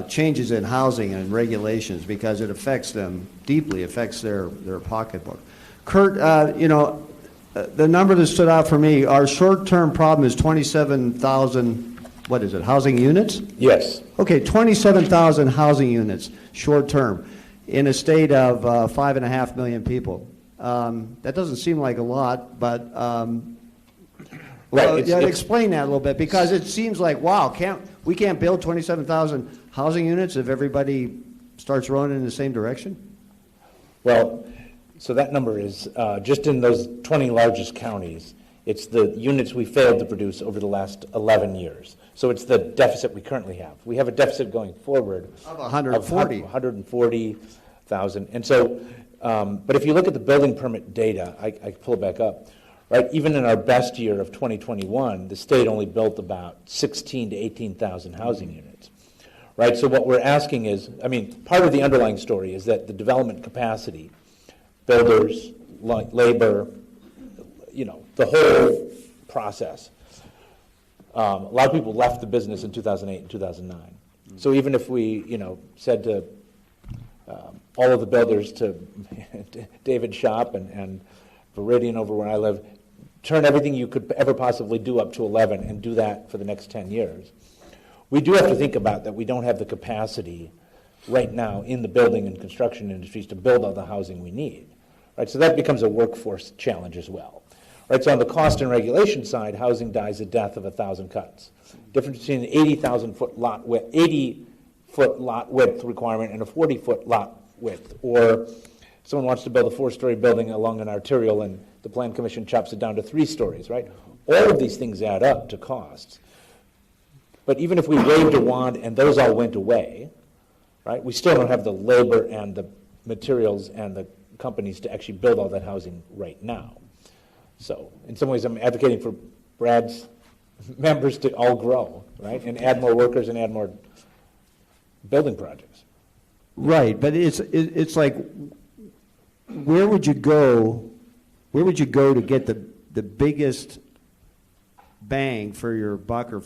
changes in housing and regulations because it affects them deeply, affects their pocketbook. Kurt, the number that stood out for me, our short-term problem is 27,000, what is it, housing units? Yes. Okay, 27,000 housing units, short-term, in a state of 5.5 million people. That doesn't seem like a lot, but explain that a little bit, because it seems like, wow, we can't build 27,000 housing units if everybody starts rowing in the same direction? Well, so that number is just in those 20 largest counties. It's the units we failed to produce over the last 11 years. So it's the deficit we currently have. We have a deficit going forward of 140,000. And so, but if you look at the building permit data, I pull it back up, right? Even in our best year of 2021, the state only built about 16,000 to 18,000 housing units, right? So what we're asking is, part of the underlying story is that the development capacity, builders, labor, the whole process. A lot of people left the business in 2008 and 2009. So even if we, said to all of the builders to David Shop and Viridian over where I live, turn everything you could ever possibly do up to 11 and do that for the next 10 years. We do have to think about that we don't have the capacity right now in the building and construction industries to build all the housing we need. Right? So that becomes a workforce challenge as well. Right, so on the cost and regulation side, housing dies a death of 1,000 cuts. Difference between an 80,000-foot lot width, 80-foot lot width requirement and a 40-foot lot width, or someone wants to build a 4-story building along an arterial and the Plan Commission chops it down to 3 stories, right? All of these things add up to costs. But even if we waved a wand and those all went away, right, we still don't have the labor and the materials and the companies to actually build all that housing right now. So in some ways, I'm advocating for Brad's members to all grow, right, and add more workers and add more building projects. Right, but it's like, where would you go to get the biggest bang for your buck, or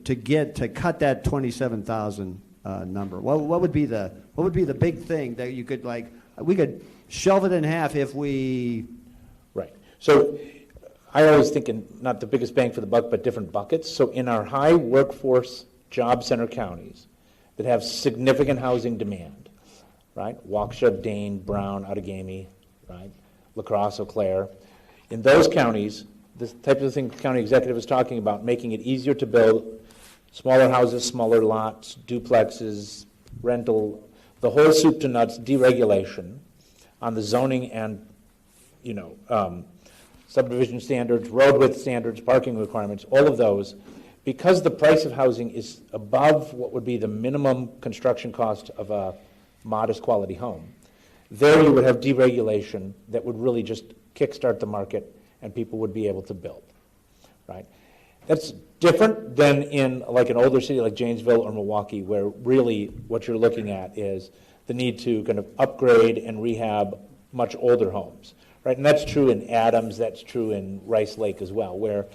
to cut that 27,000 number? What would be the big thing that you could, like, we could shelve it in half if we. Right. So I always think in not the biggest bang for the buck, but different buckets. So in our high workforce job center counties that have significant housing demand, right? Waukesha, Dane, Brown, Outagamie, right? La Crosse, Eau Claire. In those counties, the types of things the county executive is talking about, making it easier to build smaller houses, smaller lots, duplexes, rental, the whole soup to nuts deregulation on the zoning and, subdivision standards, road width standards, parking requirements, all of those, because the price of housing is above what would be the minimum construction cost of a modest quality home. There you would have deregulation that would really just kickstart the market and people would be able to build, right? That's different than in like an older city like Janesville or Milwaukee, where really what you're looking at is the need to kind of upgrade and rehab much older homes, right? And that's true in Adams, that's true in Rice Lake as well, where,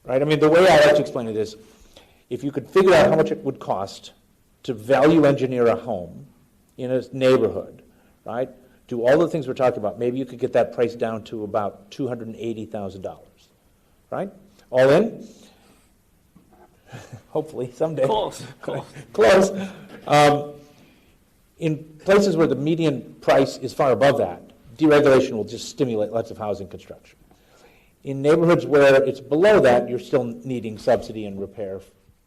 right? I mean, the way I like to explain it is, if you could figure out how much it would cost to value engineer a home in a neighborhood, right? Do all the things we're talking about, maybe you could get that price down to about $280,000, right? All in? Hopefully, someday. Close. In places where the median price is far above that, deregulation will just stimulate lots of housing construction. In neighborhoods where it's below that, you're still needing subsidy and repair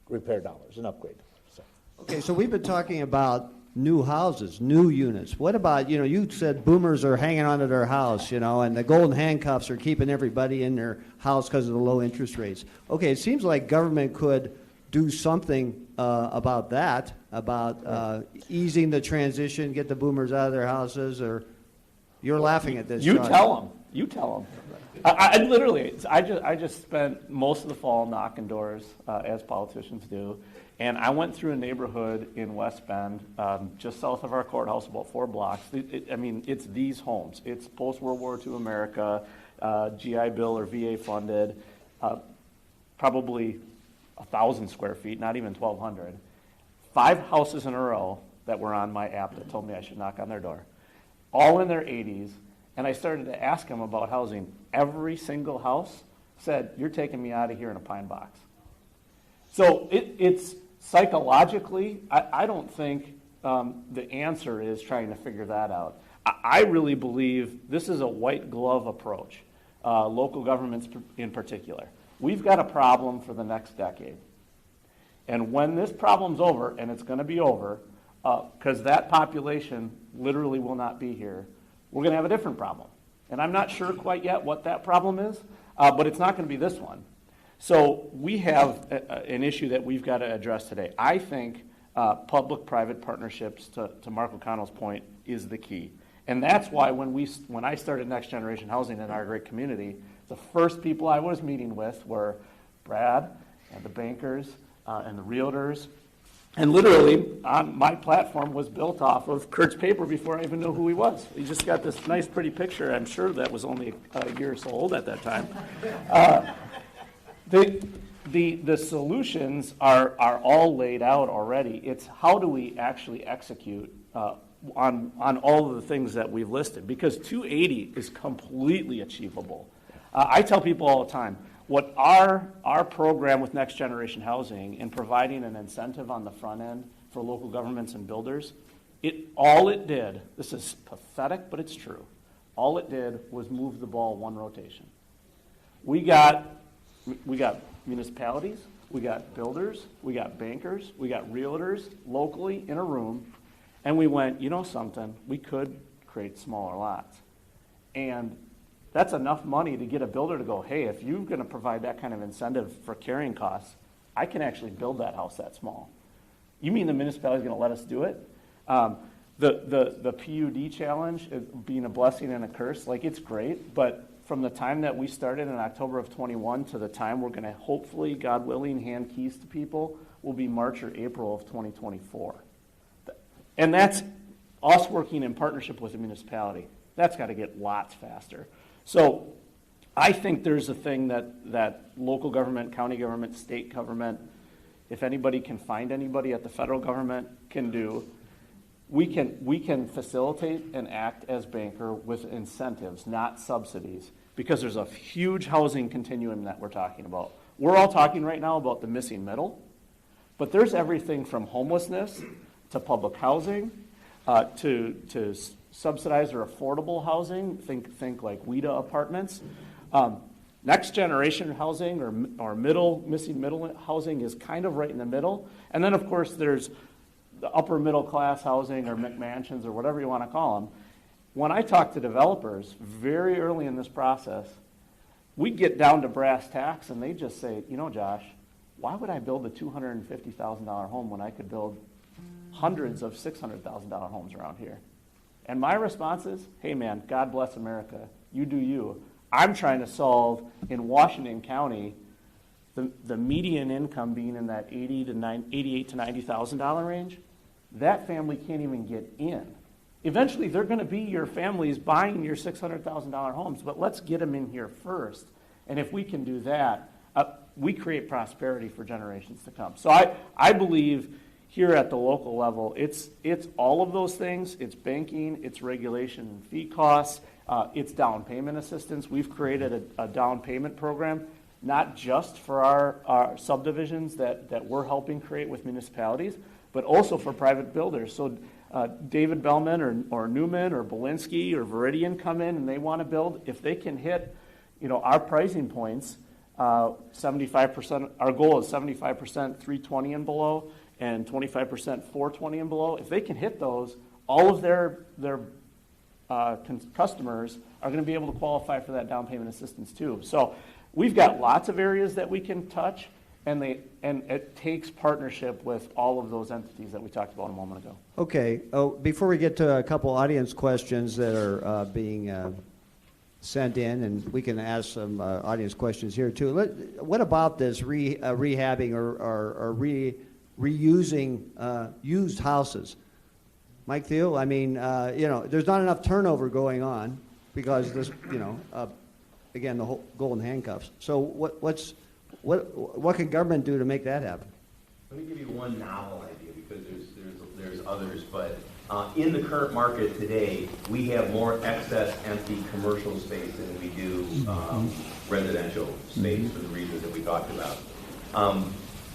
dollars and upgrade. So. Okay, so we've been talking about new houses, new units. What about, you said boomers are hanging on to their house, and the golden handcuffs are keeping everybody in their house because of the low interest rates. Okay, it seems like government could do something about that, about easing the transition, get the boomers out of their houses, or you're laughing at this. You John. tell them. I literally, I just spent most of the fall knocking doors, as politicians do, and I went through a neighborhood in West Bend, just south of our courthouse, about 4 blocks. It's these homes. It's post-World War II America, GI Bill or VA funded, probably 1,000 square feet, not even 1,200. 5 houses in a row that were on my app that told me I should knock on their door, all in their 80s. And I started to ask them about housing. Every single house said, "You're taking me out of here in a pine box." So it's psychologically, I don't think the answer is trying to figure that out. I really believe this is a white glove approach, local governments in particular. We've got a problem for the next decade. And when this problem's over, and it's going to be over, because that population literally will not be here, we're going to have a different problem. And I'm not sure quite yet what that problem is, but it's not going to be this one. So we have an issue that we've got to address today. I think public-private partnerships, to Mark O'Connell's point, is the key. And that's why when I started Next Generation Housing in our great community, the first people I was meeting with were Brad and the bankers and the realtors. And literally, my platform was built off of Kurt's paper before I even knew who he was. He just got this nice, pretty picture. I'm sure that was only a year or so old at that time. The solutions are all laid out already. It's how do we actually execute on all of the things that we've listed, because 280 is completely achievable. I tell people all the time, what our program with Next Generation Housing and providing an incentive on the front end for local governments and builders, all it did, this is pathetic, but it's true, all it did was move the ball 1 rotation. We got municipalities, we got builders, we got bankers, we got realtors locally in a room, and we went, you know something, we could create smaller lots. And that's enough money to get a builder to go, hey, if you're going to provide that kind of incentive for carrying costs, I can actually build that house that small. You mean the municipality is going to let us do it? The PUD challenge is being a blessing and a curse. Like, it's great, but from the time that we started in October of 21 to the time we're going to hopefully, God willing, hand keys to people will be March or April of 2024. And that's us working in partnership with the municipality. That's got to get lots faster. So I think there's a thing that local government, county government, state government, if anybody can find anybody at the federal government can do, we can facilitate and act as banker with incentives, not subsidies, because there's a huge housing continuum that we're talking about. We're all talking right now about the missing middle, but there's everything from homelessness to public housing to subsidized or affordable housing, think like WIDA apartments. Next generation housing or missing middle housing is kind of right in the middle. And then, of course, there's the upper middle class housing or McMansions or whatever you want to call them. When I talk to developers very early in this process, we get down to brass tacks and they just say, you know, Josh, why would I build a $250,000 home when I could build hundreds of $600,000 homes around here? And my response is, hey man, God bless America. You do you. I'm trying to solve in Washington County the median income being in that $88,000 to $90,000 range. That family can't even get in. Eventually, they're going to be your families buying your $600,000 homes, but let's get them in here first. And if we can do that, we create prosperity for generations to come. So I believe here at the local level, it's all of those things. It's banking, it's regulation and fee costs, it's down payment assistance. We've created a down payment program, not just for our subdivisions that we're helping create with municipalities, but also for private builders. So David Bellman or Newman or Belinsky or Veridian come in and they want to build, if they can hit, our pricing points, 75%, our goal is 75% 320 and below and 25% 420 and below. If they can hit those, all of their customers are going to be able to qualify for that down payment assistance too. So we've got lots of areas that we can touch, and it takes partnership with all of those entities that we talked about a moment ago. Okay. Oh, before we get to a couple audience questions that are being sent in, and we can ask some audience questions here too. What about this rehabbing or reusing used houses? Mike Thiel, I mean, there's not enough turnover going on because this, again, the whole golden handcuffs. So what can government do to make that happen? Let me give you one novel idea because there's others, but in the current market today, we have more excess empty commercial space than we do residential space for the reasons that we talked about.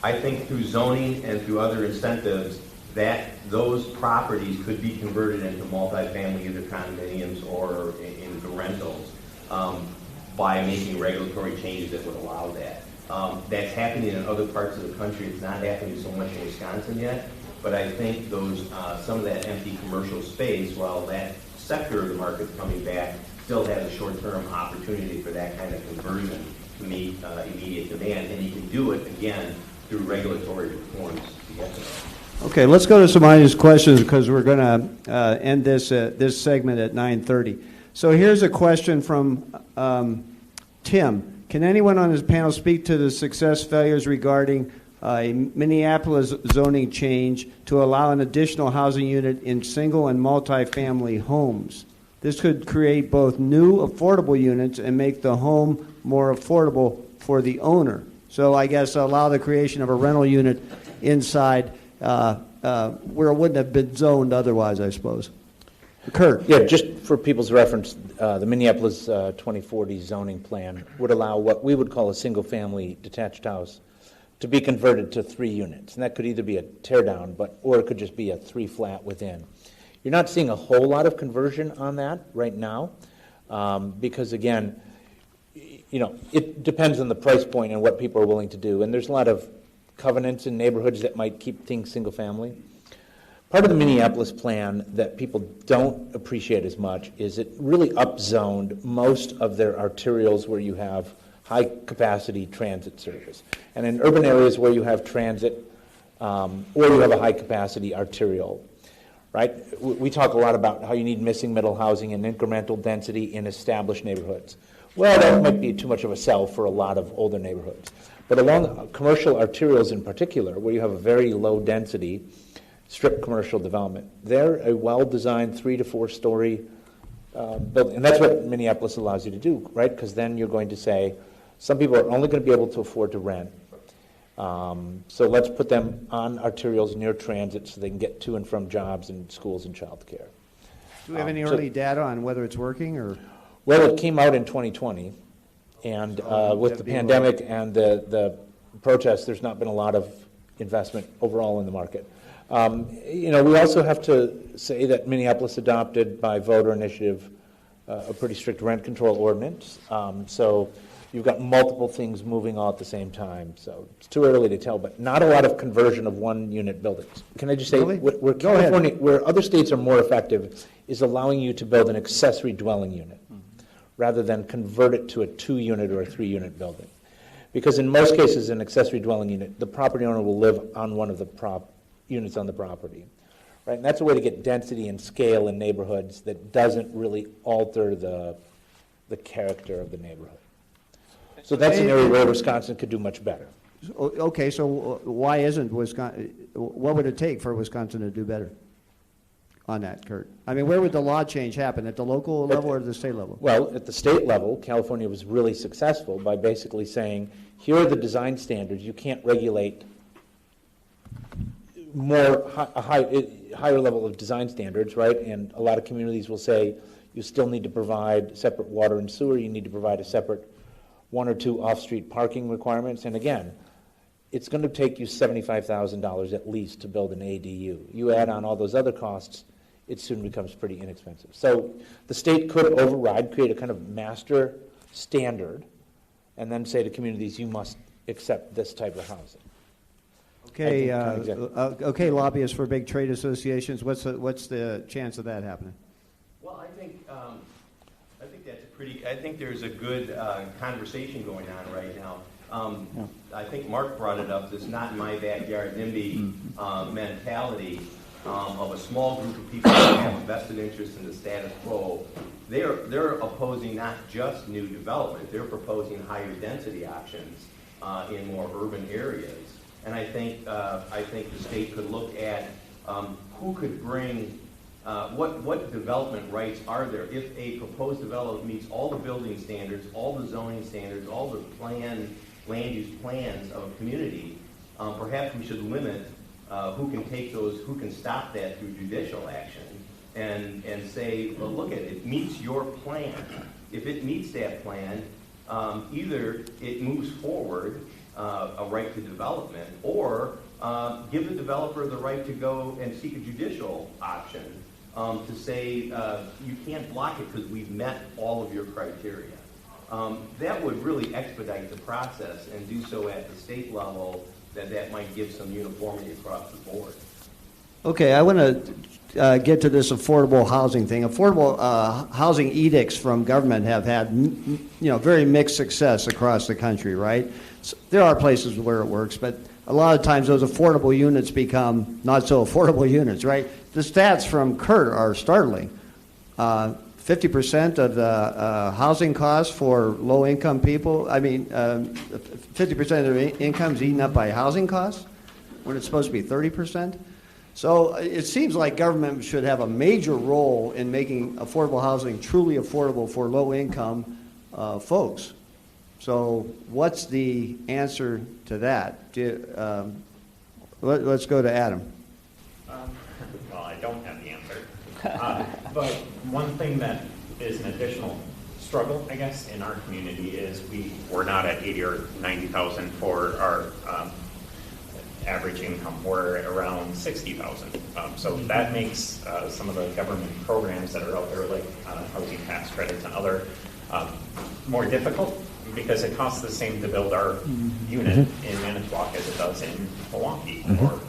I think through zoning and through other incentives, that those properties could be converted into multifamily, either condominiums or into rentals, by making regulatory changes that would allow that. That's happening in other parts of the country. It's not happening so much in Wisconsin yet, but I think those some of that empty commercial space, while that sector of the market's coming back, still has a short-term opportunity for that kind of conversion to meet immediate demand, and you can do it, again, through regulatory reforms to get there. Okay, let's go to some audience questions because we're going to end this segment at 9:30. So here's a question from Tim. Can anyone on this panel speak to the success failures regarding a Minneapolis zoning change to allow an additional housing unit in single and multifamily homes? This could create both new affordable units and make the home more affordable for the owner. So I guess allow the creation of a rental unit inside where it wouldn't have been zoned otherwise, I suppose. Kurt. Yeah, just for people's reference, the Minneapolis 2040 zoning plan would allow what we would call a single-family detached house to be converted to 3 units. And that could either be a tear-down, or it could just be a 3-flat within. You're not seeing a whole lot of conversion on that right now because, again, it depends on the price point and what people are willing to do. And there's a lot of covenants in neighborhoods that might keep things single-family. Part of the Minneapolis plan that people don't appreciate as much is it really upzoned most of their arterials where you have high-capacity transit service. And in urban areas where you have transit or you have a high-capacity arterial, right? We talk a lot about how you need missing middle housing and incremental density in established neighborhoods. Well, that might be too much of a sell for a lot of older neighborhoods. But along commercial arterials in particular, where you have a very low density, strip commercial development, they're a well-designed 3 to 4 story building. And that's what Minneapolis allows you to do, right? Because then you're going to say, some people are only going to be able to afford to rent. So let's put them on arterials near transit so they can get to and from jobs and schools and child care. Do we have any early data on whether it's working? Or? Well, it came out in 2020. And with the pandemic and the protests, there's not been a lot of investment overall in the market. We also have to say that Minneapolis adopted by voter initiative a pretty strict rent control ordinance. So you've got multiple things moving all at the same time. So it's too early to tell, but not a lot of conversion of one-unit buildings. Can I just say, Really? where Go ahead. California, where other states are more effective, is allowing you to build an accessory dwelling unit rather than convert it to a 2-unit or a 3-unit building. Because in most cases, an accessory dwelling unit, the property owner will live on one of the units on the property. Right? And that's a way to get density and scale in neighborhoods that doesn't really alter the character of the neighborhood. So that's an area where Wisconsin could do much better. Okay, so why isn't Wisconsin, what would it take for Wisconsin to do better on that, Kurt? I mean, where would the law change happen, at the local level or the state level? Well, at the state level, California was really successful by basically saying, here are the design standards. You can't regulate a higher level of design standards, right? And a lot of communities will say, you still need to provide separate water and sewer. You need to provide a separate 1 or 2 off-street parking requirements. And again, it's going to take you $75,000 at least to build an ADU. You add on all those other costs, it soon becomes pretty inexpensive. So the state could override, create a kind of master standard, and then say to communities, you must accept this type of housing. Okay, okay, lobbyists for big trade associations, what's the chance of that happening? Well, I think I think there's a good conversation going on right now. I think Mark brought it up, this not in my backyard NIMBY mentality of a small group of people that have a vested interest in the status quo. They're opposing not just new development, they're proposing higher density options in more urban areas. And I think the state could look at who could bring what development rights are there if a proposed development meets all the building standards, all the zoning standards, all the land use plans of a community. Perhaps we should limit who can take those, who can stop that through judicial action, and say, well, look at it, it meets your plan. If it meets that plan, either it moves forward a right to development, or give the developer the right to go and seek a judicial option to say you can't block it because we've met all of your criteria. That would really expedite the process and do so at the state level, that might give some uniformity across the board. Okay, I want to get to this affordable housing thing. Affordable housing edicts from government have had, very mixed success across the country, right? So there are places where it works, but a lot of times those affordable units become not so affordable units, right? The stats from Kurt are startling. 50% of the housing costs for low-income people, 50% of their income is eaten up by housing costs when it's supposed to be 30%. So it seems like government should have a major role in making affordable housing truly affordable for low-income folks. So what's the answer to that? Let's go to Adam. Well, I don't have the answer. But one thing that is an additional struggle, I guess, in our community is we're not at 80 or 90,000 for our average income. We're at around 60,000. So that makes some of the government programs that are out there, like housing tax credits and other, more difficult, because it costs the same to build our unit in Manitowoc as it does in Milwaukee or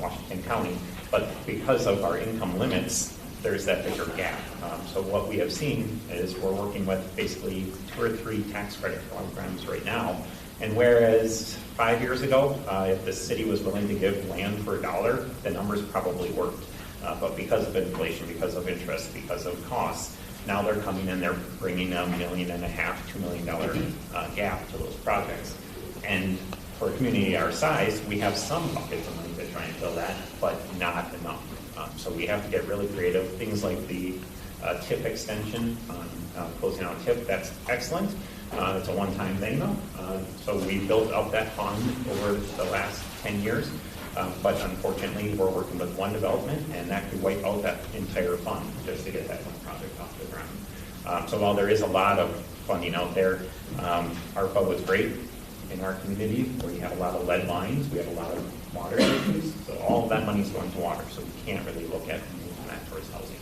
Washington County. But because of our income limits, there's that bigger gap. So what we have seen is we're working with basically 2 or 3 tax credit programs right now. And whereas 5 years ago, if the city was willing to give land for $1, the numbers probably worked. But because of inflation, because of interest, because of costs, now they're coming in, they're bringing $1.5 million, $2 million gap to those projects. And for a community our size, we have some buckets of money to try and fill that, but not enough. So we have to get really creative. Things like the TIP extension, closing out TIP, that's excellent. It's a one-time thing though. So we built up that fund over the last 10 years. But unfortunately, we're working with one development, and that could wipe out that entire fund just to get that one project off the ground. So while there is a lot of funding out there, ARPA was great in our community, where you have a lot of lead lines, we have a lot of water issues, so all of that money is going to water, so we can't really look at moving that towards housing.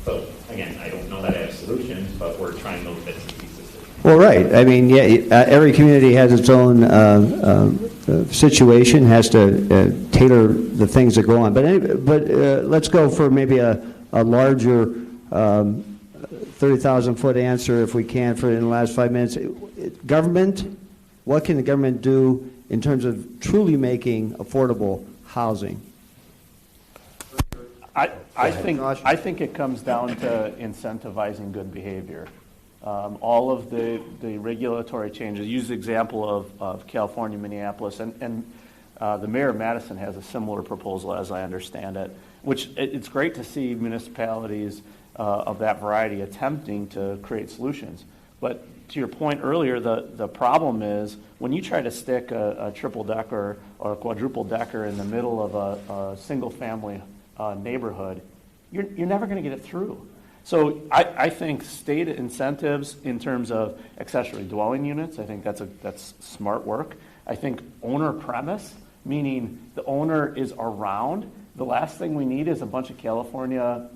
So again, I don't know that I have solutions, but we're trying those bits and pieces to Well, right. I mean, yeah, every community has its own situation, has to tailor the things that go on. But let's go for maybe a larger 30,000-foot answer, if we can, for in the last 5 minutes. Government, what can the government do in terms of truly making affordable housing? I think it comes down to incentivizing good behavior. All of the regulatory changes, use the example of California, Minneapolis, and the mayor of Madison has a similar proposal, as I understand it, which it's great to see municipalities of that variety attempting to create solutions. But to your point earlier, the problem is when you try to stick a triple decker or a quadruple decker in the middle of a single family neighborhood, you're never going to get it through. So I think state incentives in terms of accessory dwelling units, I think that's smart work. I think owner premise, meaning the owner is around. The last thing we need is a bunch of California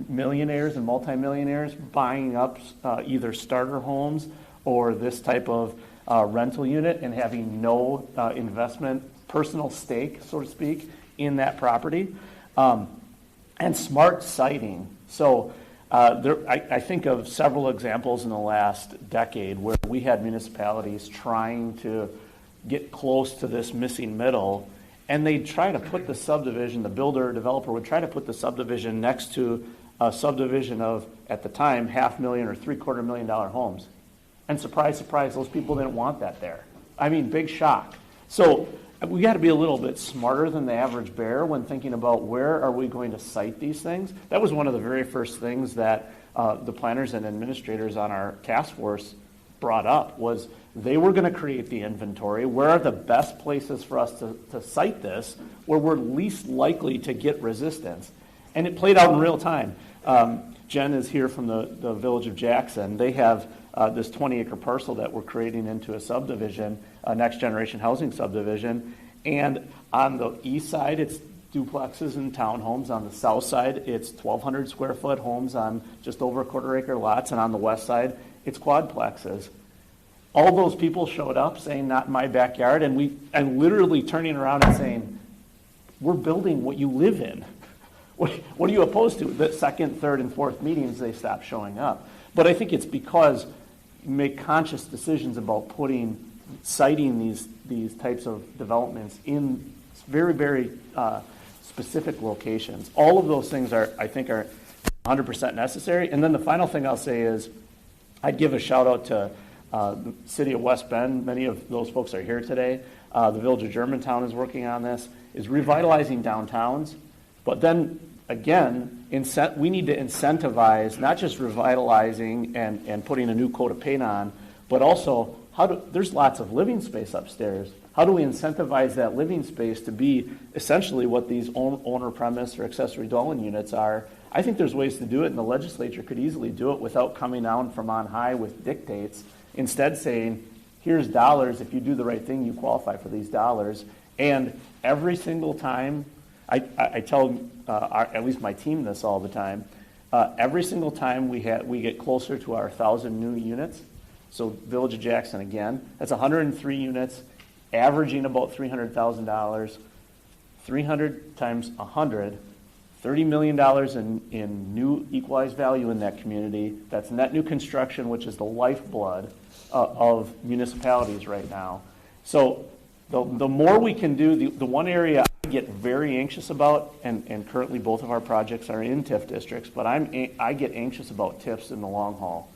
millionaires and multimillionaires buying up either starter homes or this type of rental unit and having no investment, personal stake, so to speak, in that property. And smart siting. So I think of several examples in the last decade where we had municipalities trying to get close to this missing middle, and they'd try to put the subdivision, the builder or developer would try to put the subdivision next to a subdivision of, at the time, $500,000 or $750,000 homes. And surprise, surprise, those people didn't want that there. I mean, big shock. So we got to be a little bit smarter than the average bear when thinking about where are we going to site these things. That was one of the very first things that the planners and administrators on our task force brought up, was they were going to create the inventory. Where are the best places for us to site this, where we're least likely to get resistance? And it played out in real time. Jen is here from the village of Jackson. They have this 20-acre parcel that we're creating into a subdivision, a next-generation housing subdivision. And on the east side, it's duplexes and townhomes. On the south side, it's 1,200 square foot homes on just over quarter-acre lots. And on the west side, it's quadplexes. All those people showed up saying, not in my backyard, and literally turning around and saying, we're building what you live in. What are you opposed to? The second, third, and fourth meetings, they stopped showing up. But I think it's because you make conscious decisions about citing these types of developments in very, very specific locations. All of those things I think are 100% necessary. And then the final thing I'll say is I'd give a shout out to the city of West Bend. Many of those folks are here today. The village of Germantown is working on this, is revitalizing downtowns. But then again, we need to incentivize not just revitalizing and putting a new coat of paint on, but also there's lots of living space upstairs. How do we incentivize that living space to be essentially what these owner premise or accessory dwelling units are? I think there's ways to do it, and the legislature could easily do it without coming down from on high with dictates. Instead saying, here's dollars, if you do the right thing, you qualify for these dollars. And every single time, I tell at least my team this all the time, every single time we get closer to our 1,000 new units, so Village of Jackson again, that's 103 units, averaging about $300,000, 300 times 100, $30 million in new equalized value in that community. That's net new construction, which is the lifeblood of municipalities right now. So the more we can do, the one area I get very anxious about, and currently both of our projects are in TIF districts, but I get anxious about TIFs in the long haul.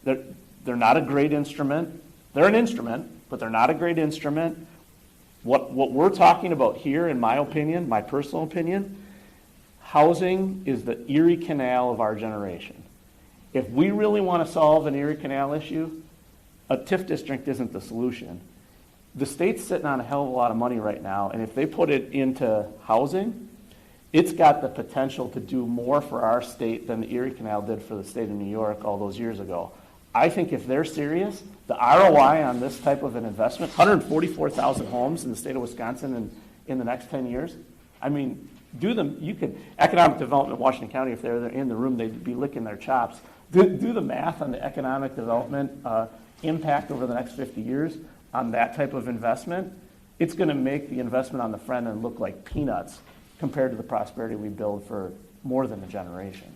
They're not a great instrument. They're an instrument, but they're not a great instrument. What we're talking about here, in my opinion, my personal opinion, housing is the Erie Canal of our generation. If we really want to solve an Erie Canal issue, a TIF district isn't the solution. The state's sitting on a hell of a lot of money right now, and if they put it into housing, it's got the potential to do more for our state than the Erie Canal did for the state of New York all those years ago. I think if they're serious, the ROI on this type of an investment, 144,000 homes in the state of Wisconsin in the next 10 years, I mean, economic development in Washington County, if they're in the room, they'd be licking their chops. Do the math on the economic development impact over the next 50 years on that type of investment. It's going to make the investment on the front end look like peanuts compared to the prosperity we build for more than a generation.